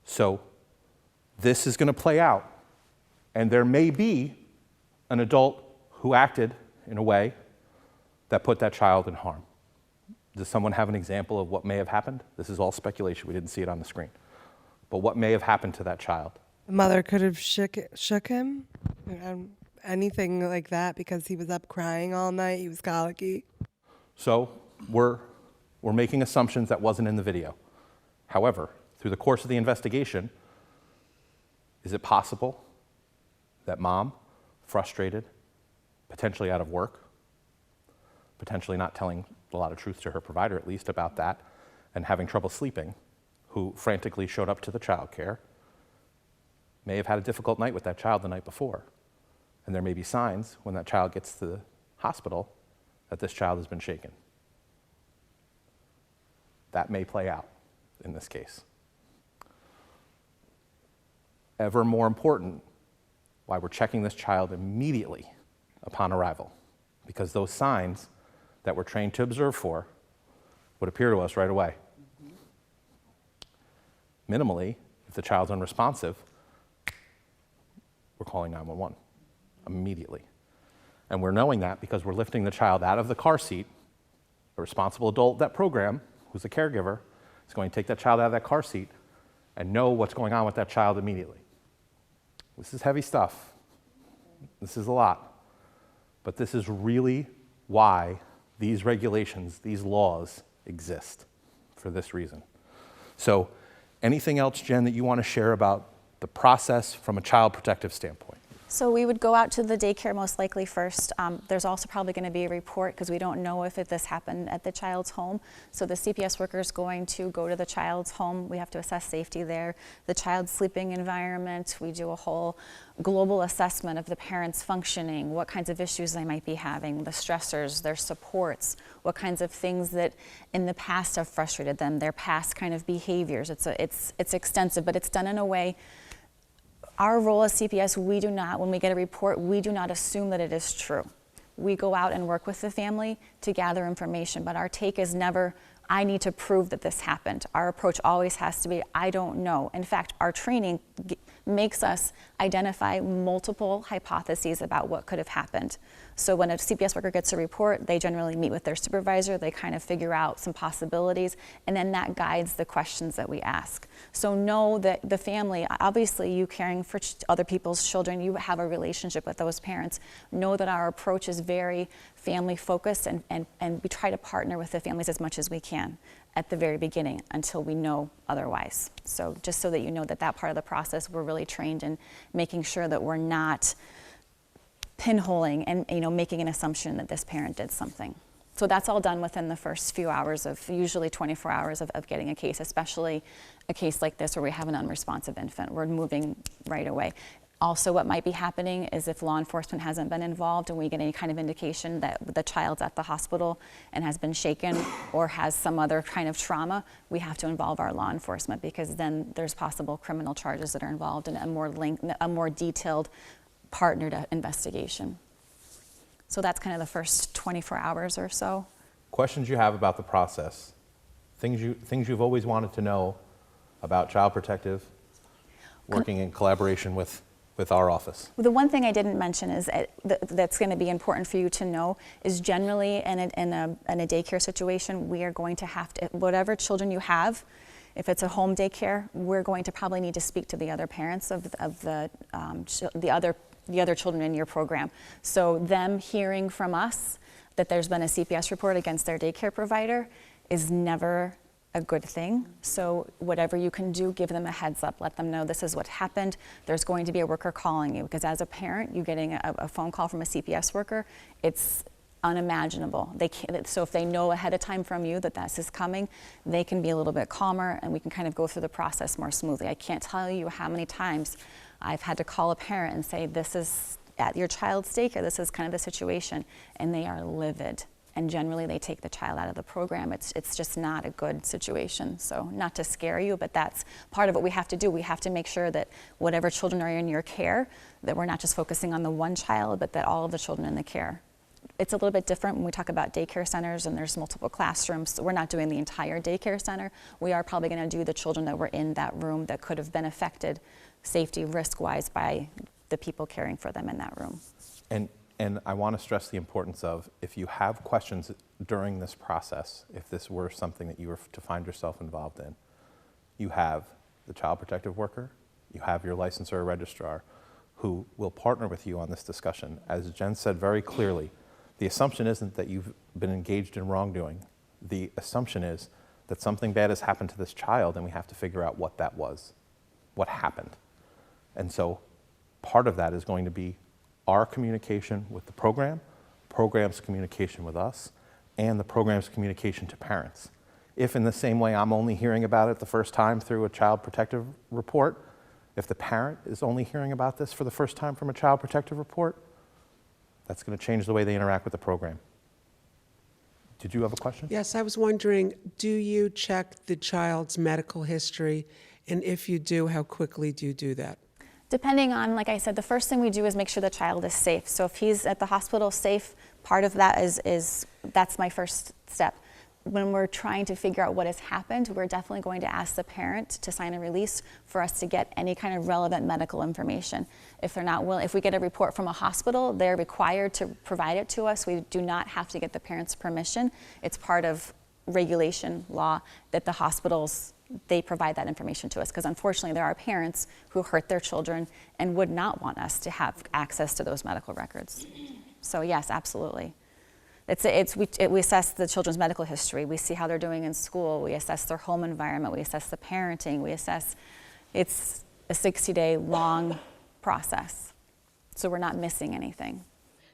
So this is going to play out, and there may be an adult who acted in a way that put that child in harm. Does someone have an example of what may have happened? This is all speculation. We didn't see it on the screen. But what may have happened to that child? The mother could have shook him, anything like that, because he was up crying all night. He was colicky. So we're making assumptions that wasn't in the video. However, through the course of the investigation, is it possible that mom, frustrated, potentially out of work, potentially not telling a lot of truth to her provider at least about that, and having trouble sleeping, who frantically showed up to the child care, may have had a difficult night with that child the night before. And there may be signs when that child gets to the hospital that this child has been shaken. That may play out in this case. Ever more important, why we're checking this child immediately upon arrival, because those signs that we're trained to observe for would appear to us right away. Minimally, if the child's unresponsive, we're calling 911 immediately. And we're knowing that because we're lifting the child out of the car seat. A responsible adult, that program, who's a caregiver, is going to take that child out of that car seat and know what's going on with that child immediately. This is heavy stuff. This is a lot. But this is really why these regulations, these laws exist, for this reason. So anything else, Jen, that you want to share about the process from a child protective standpoint? So we would go out to the daycare most likely first. There's also probably going to be a report because we don't know if this happened at the child's home. So the CPS worker is going to go to the child's home. We have to assess safety there. The child's sleeping environment. We do a whole global assessment of the parents' functioning, what kinds of issues they might be having, the stressors, their supports, what kinds of things that in the past have frustrated them, their past kind of behaviors. It's extensive, but it's done in a way. Our role as CPS, we do not, when we get a report, we do not assume that it is true. We go out and work with the family to gather information, but our take is never, I need to prove that this happened. Our approach always has to be, I don't know. In fact, our training makes us identify multiple hypotheses about what could have happened. So when a CPS worker gets a report, they generally meet with their supervisor, they kind of figure out some possibilities, and then that guides the questions that we ask. So know that the family, obviously you caring for other people's children, you have a relationship with those parents. Know that our approach is very family focused, and we try to partner with the families as much as we can at the very beginning until we know otherwise. So just so that you know that that part of the process, we're really trained in making sure that we're not pinholing and making an assumption that this parent did something. So that's all done within the first few hours of, usually 24 hours of getting a case, especially a case like this where we have an unresponsive infant. We're moving right away. Also, what might be happening is if law enforcement hasn't been involved and we get any kind of indication that the child's at the hospital and has been shaken or has some other kind of trauma, we have to involve our law enforcement, because then there's possible criminal charges that are involved in a more detailed partnered investigation. So that's kind of the first 24 hours or so. Questions you have about the process, things you've always wanted to know about Child Protective, working in collaboration with our office. The one thing I didn't mention is that's going to be important for you to know is generally in a daycare situation, we are going to have to, whatever children you have, if it's a home daycare, we're going to probably need to speak to the other parents of the other children in your program. So them hearing from us that there's been a CPS report against their daycare provider is never a good thing. So whatever you can do, give them a heads up. Let them know this is what happened. There's going to be a worker calling you, because as a parent, you getting a phone call from a CPS worker, it's unimaginable. So if they know ahead of time from you that this is coming, they can be a little bit calmer and we can kind of go through the process more smoothly. I can't tell you how many times I've had to call a parent and say, this is at your child's daycare, this is kind of the situation, and they are livid. And generally they take the child out of the program. It's just not a good situation. So not to scare you, but that's part of what we have to do. We have to make sure that whatever children are in your care, that we're not just focusing on the one child, but that all of the children in the care. It's a little bit different when we talk about daycare centers and there's multiple classrooms. So we're not doing the entire daycare center. We are probably going to do the children that were in that room that could have been affected safety risk-wise by the people caring for them in that room. And I want to stress the importance of, if you have questions during this process, if this were something that you were to find yourself involved in, you have the child protective worker, you have your licensor or registrar who will partner with you on this discussion. As Jen said very clearly, the assumption isn't that you've been engaged in wrongdoing. The assumption is that something bad has happened to this child and we have to figure out what that was, what happened. And so part of that is going to be our communication with the program, program's communication with us, and the program's communication to parents. If in the same way I'm only hearing about it the first time through a child protective report, if the parent is only hearing about this for the first time from a child protective report, that's going to change the way they interact with the program. Did you have a question? Yes, I was wondering, do you check the child's medical history? And if you do, how quickly do you do that? Depending on, like I said, the first thing we do is make sure the child is safe. So if he's at the hospital safe, part of that is that's my first step. When we're trying to figure out what has happened, we're definitely going to ask the parent to sign a release for us to get any kind of relevant medical information. If they're not willing, if we get a report from a hospital, they're required to provide it to us. We do not have to get the parent's permission. It's part of regulation law that the hospitals, they provide that information to us, because unfortunately there are parents who hurt their children and would not want us to have access to those medical records. So yes, absolutely. We assess the children's medical history. We see how they're doing in school. We assess their home environment. We assess the parenting. We assess, it's a 60-day long process. So we're not missing anything.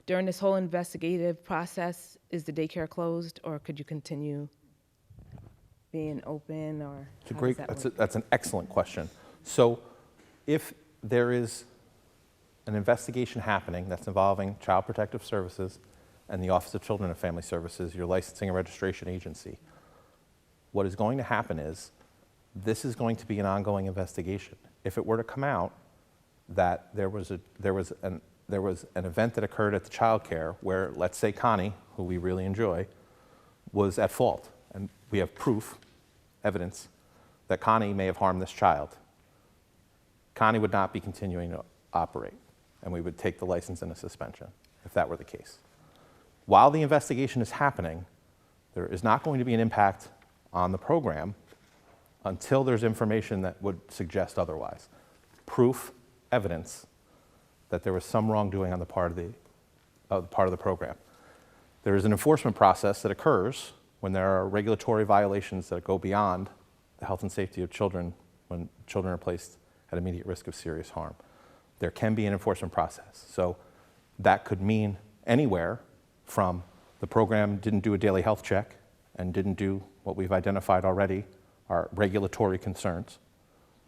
During this whole investigative process, is the daycare closed, or could you continue being open, or it's a great, that's an excellent question. So if there is an investigation happening that's involving Child Protective Services and the Office of Children and Family Services, your licensing and registration agency, what is going to happen is this is going to be an ongoing investigation. If it were to come out that there was there was an event that occurred at the child care where, let's say Connie, who we really enjoy, was at fault. And we have proof, evidence, that Connie may have harmed this child. Connie would not be continuing to operate, and we would take the license in a suspension if that were the case. While the investigation is happening, there is not going to be an impact on the program until there's information that would suggest otherwise. Proof, evidence that there was some wrongdoing on the part of the program. There is an enforcement process that occurs when there are regulatory violations that go beyond the health and safety of children when children are placed at immediate risk of serious harm. There can be an enforcement process. So that could mean anywhere from the program didn't do a daily health check and didn't do what we've identified already, our regulatory concerns.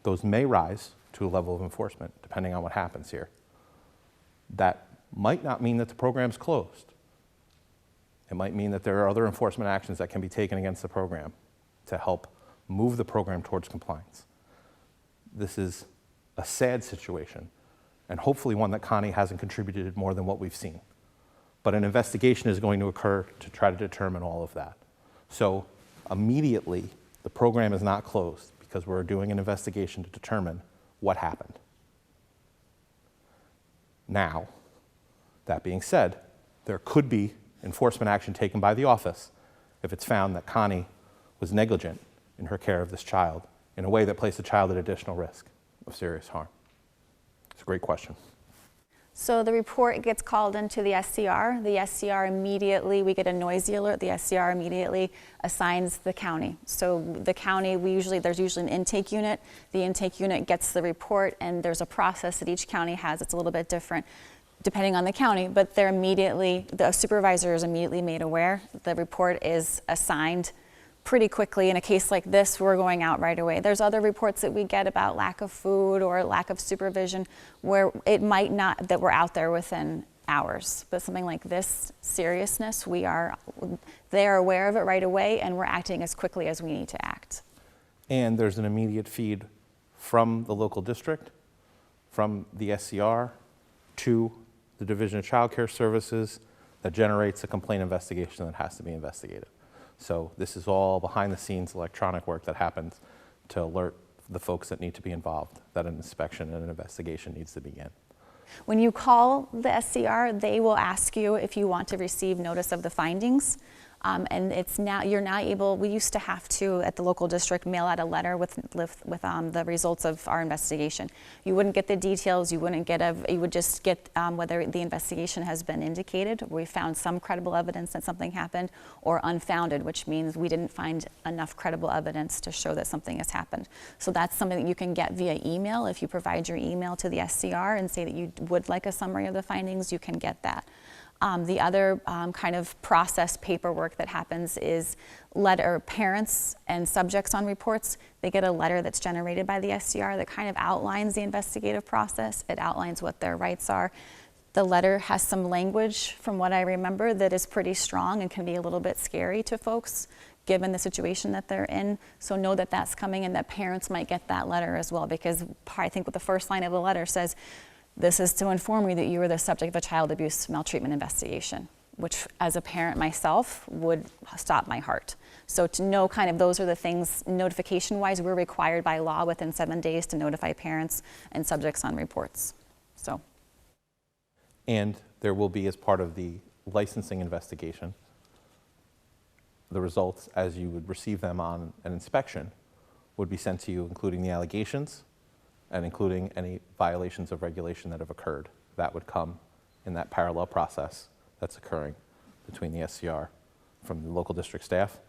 Those may rise to a level of enforcement depending on what happens here. That might not mean that the program's closed. It might mean that there are other enforcement actions that can be taken against the program to help move the program towards compliance. This is a sad situation, and hopefully one that Connie hasn't contributed more than what we've seen. But an investigation is going to occur to try to determine all of that. So immediately, the program is not closed because we're doing an investigation to determine what happened. Now, that being said, there could be enforcement action taken by the office if it's found that Connie was negligent in her care of this child in a way that placed the child at additional risk of serious harm. It's a great question. So the report gets called into the SCR. The SCR immediately, we get a noisy alert, the SCR immediately assigns the county. So the county, there's usually an intake unit. The intake unit gets the report, and there's a process that each county has. It's a little bit different depending on the county, but the supervisor is immediately made aware. The report is assigned pretty quickly. In a case like this, we're going out right away. There's other reports that we get about lack of food or lack of supervision where it might not, that we're out there within hours. But something like this seriousness, they are aware of it right away, and we're acting as quickly as we need to act. And there's an immediate feed from the local district, from the SCR to the Division of Child Care Services that generates a complaint investigation that has to be investigated. So this is all behind the scenes electronic work that happens to alert the folks that need to be involved that an inspection and an investigation needs to begin. When you call the SCR, they will ask you if you want to receive notice of the findings. And you're now able, we used to have to, at the local district, mail out a letter with the results of our investigation. You wouldn't get the details, you would just get whether the investigation has been indicated, we found some credible evidence that something happened, or unfounded, which means we didn't find enough credible evidence to show that something has happened. So that's something that you can get via email. If you provide your email to the SCR and say that you would like a summary of the findings, you can get that. The other kind of process paperwork that happens is parents and subjects on reports, they get a letter that's generated by the SCR that kind of outlines the investigative process. It outlines what their rights are. The letter has some language, from what I remember, that is pretty strong and can be a little bit scary to folks given the situation that they're in. So know that that's coming, and that parents might get that letter as well, because I think what the first line of the letter says, this is to inform you that you are the subject of a child abuse maltreatment investigation, which as a parent myself would stop my heart. So to know kind of those are the things, notification-wise, we're required by law within 7 days to notify parents and subjects on reports. So. And there will be, as part of the licensing investigation, the results as you would receive them on an inspection would be sent to you, including the allegations, and including any violations of regulation that have occurred. That would come in that parallel process that's occurring between the SCR, from the local district staff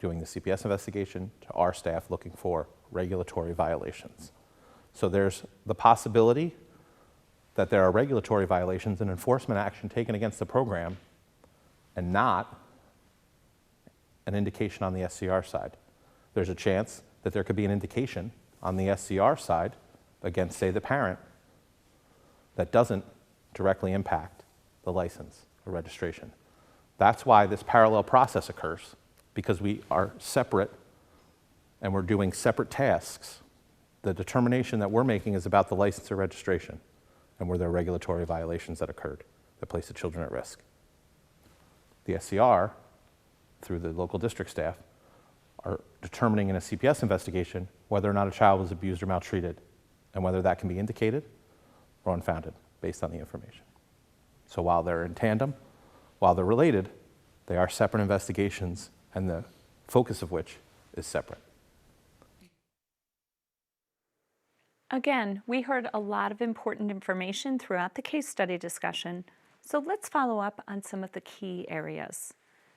doing the CPS investigation to our staff looking for regulatory violations. So there's the possibility that there are regulatory violations and enforcement action taken against the program and not an indication on the SCR side. There's a chance that there could be an indication on the SCR side against, say, the parent that doesn't directly impact the license or registration. That's why this parallel process occurs, because we are separate and we're doing separate tasks. The determination that we're making is about the license or registration. and were there regulatory violations that occurred that placed the children at risk. The SCR, through the local district staff, are determining in a CPS investigation whether or not a child was abused or maltreated, and whether that can be indicated or unfounded based on the information. So while they're in tandem, while they're related, they are separate investigations, and the focus of which is separate. Again, we heard a lot of important information throughout the case study discussion, so let's follow up on some of the key areas.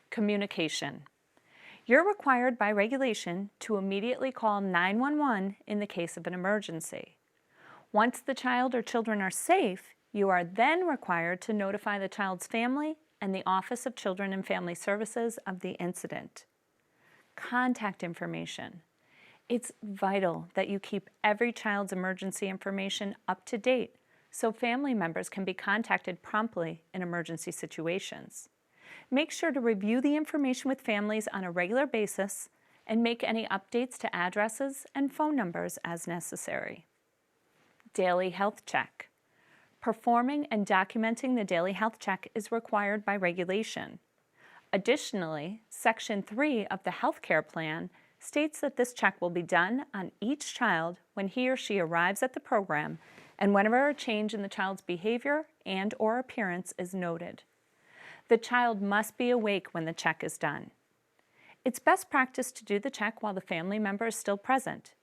Communication. You're required by regulation to immediately call 911 in the case of an emergency. Once the child or children are safe, you are then required to notify the child's family and the Office of Children and Family Services of the incident. Contact information. It's vital that you keep every child's emergency information up to date so family members can be contacted promptly in emergency situations. Make sure to review the information with families on a regular basis and make any updates to addresses and phone numbers as necessary. Daily health check. Performing and documenting the daily health check is required by regulation. Additionally, Section 3 of the Health Care Plan states that this check will be done on each child when he or she arrives at the program and whenever a change in the child's behavior and/or appearance is noted. The child must be awake when the check is done. It's best practice to do the check while the family member is still present.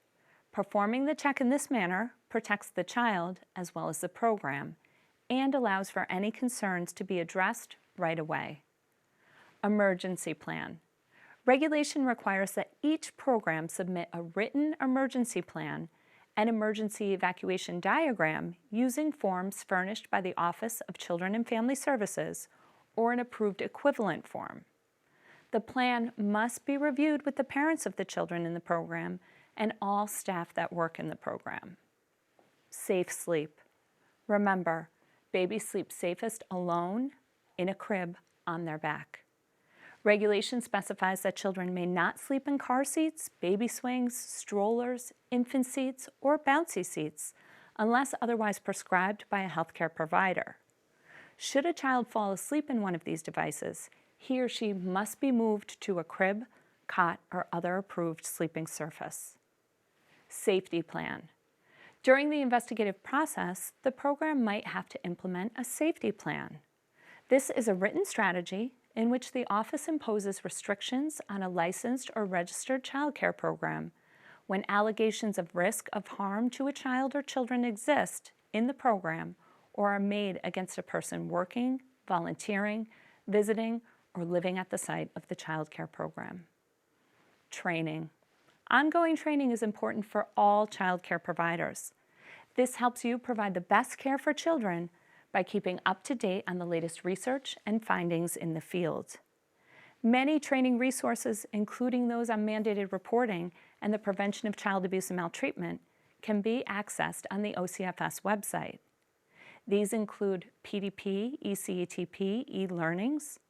Performing the check in this manner protects the child as well as the program and allows for any concerns to be addressed right away. Emergency plan. Regulation requires that each program submit a written emergency plan and emergency evacuation diagram using forms furnished by the Office of Children and Family Services or an approved equivalent form. The plan must be reviewed with the parents of the children in the program and all staff that work in the program. Safe sleep. Remember, babies sleep safest alone, in a crib, on their back. Regulation specifies that children may not sleep in car seats, baby swings, strollers, infant seats, or bouncy seats unless otherwise prescribed by a healthcare provider. Should a child fall asleep in one of these devices, he or she must be moved to a crib, cot, or other approved sleeping surface. Safety plan. During the investigative process, the program might have to implement a safety plan. This is a written strategy in which the office imposes restrictions on a licensed or registered child care program when allegations of risk of harm to a child or children exist in the program or are made against a person working, volunteering, visiting, or living at the site of the child care program. Training. Ongoing training is important for all child care providers. This helps you provide the best care for children by keeping up to date on the latest research and findings in the field. Many training resources, including those on mandated reporting and the prevention of child abuse and maltreatment, can be accessed on the OCFS website. These include PDP, ECETP, e-learnings,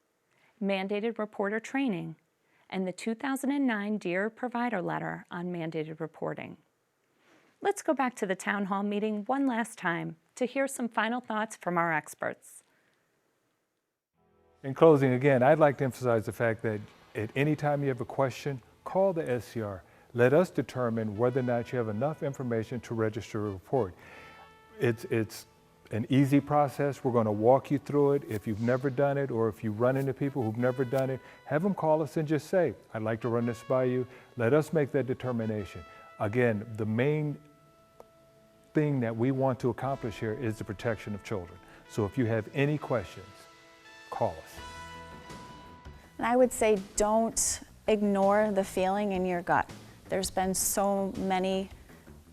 mandated reporter training, and the 2009 Dear Provider Letter on mandated reporting. Let's go back to the town hall meeting one last time to hear some final thoughts from our experts. In closing, again, I'd like to emphasize the fact that at any time you have a question, call the SCR. Let us determine whether or not you have enough information to register a report. It's an easy process. We're going to walk you through it. If you've never done it, or if you run into people who've never done it, have them call us and just say, I'd like to run this by you. Let us make that determination. Again, the main thing that we want to accomplish here is the protection of children. So if you have any questions, call us. And I would say don't ignore the feeling in your gut. There's been so many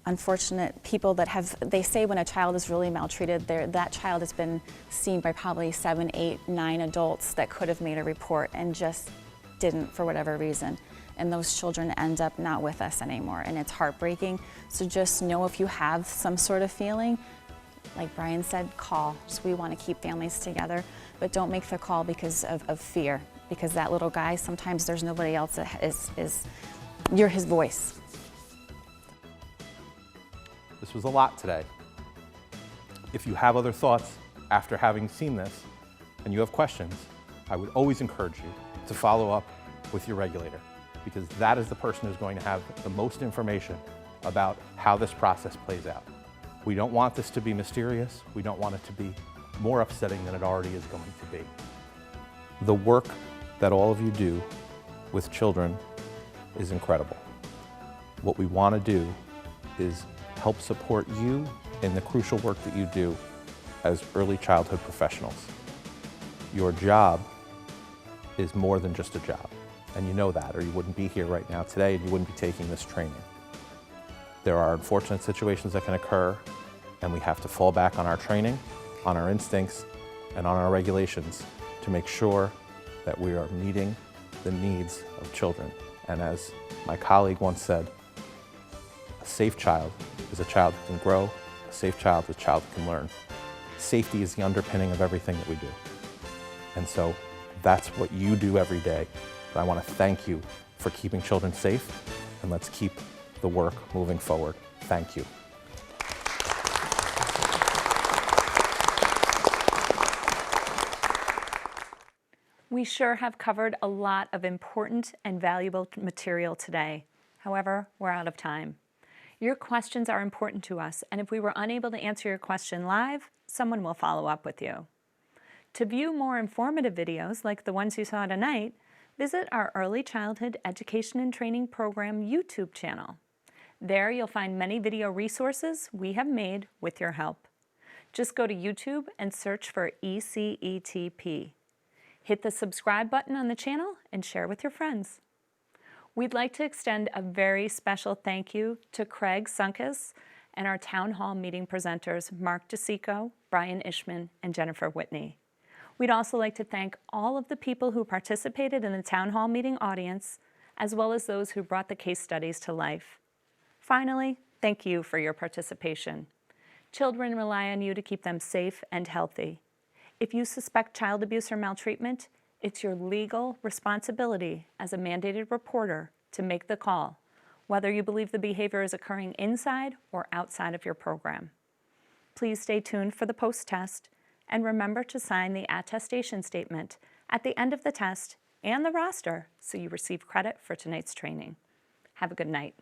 unfortunate people that they say when a child is really maltreated, that child has been seen by probably 7, 8, 9 adults that could have made a report and just didn't for whatever reason. And those children end up not with us anymore, and it's heartbreaking. So just know if you have some sort of feeling, like Brian said, call. Just we want to keep families together, but don't make the call because of fear, because that little guy, sometimes there's nobody else that you're his voice. This was a lot today. If you have other thoughts after having seen this and you have questions, I would always encourage you to follow up with your regulator, because that is the person who's going to have the most information about how this process plays out. We don't want this to be mysterious. We don't want it to be more upsetting than it already is going to be. The work that all of you do with children is incredible. What we want to do is help support you in the crucial work that you do as early childhood professionals. Your job is more than just a job, and you know that, or you wouldn't be here right now today and you wouldn't be taking this training. There are unfortunate situations that can occur, and we have to fall back on our training, on our instincts, and on our regulations to make sure that we are meeting the needs of children. And as my colleague once said, a safe child is a child who can grow, a safe child is a child who can learn. Safety is the underpinning of everything that we do. And so that's what you do every day. And I want to thank you for keeping children safe, and let's keep the work moving forward. Thank you. We sure have covered a lot of important and valuable material today. However, we're out of time. Your questions are important to us, and if we were unable to answer your question live, someone will follow up with you. To view more informative videos like the ones you saw tonight, visit our Early Childhood Education and Training Program YouTube channel. There you'll find many video resources we have made with your help. Just go to YouTube and search for ECETP. Hit the subscribe button on the channel and share with your friends. We'd like to extend a very special thank you to Craig Sunkus and our town hall meeting presenters Mark DeSico, Brian Ishman, and Jennifer Whitney. We'd also like to thank all of the people who participated in the town hall meeting audience, as well as those who brought the case studies to life. Finally, thank you for your participation. Children rely on you to keep them safe and healthy. If you suspect child abuse or maltreatment, it's your legal responsibility as a mandated reporter to make the call, whether you believe the behavior is occurring inside or outside of your program. Please stay tuned for the post-test, and remember to sign the attestation statement at the end of the test and the roster so you receive credit for tonight's training. Have a good night.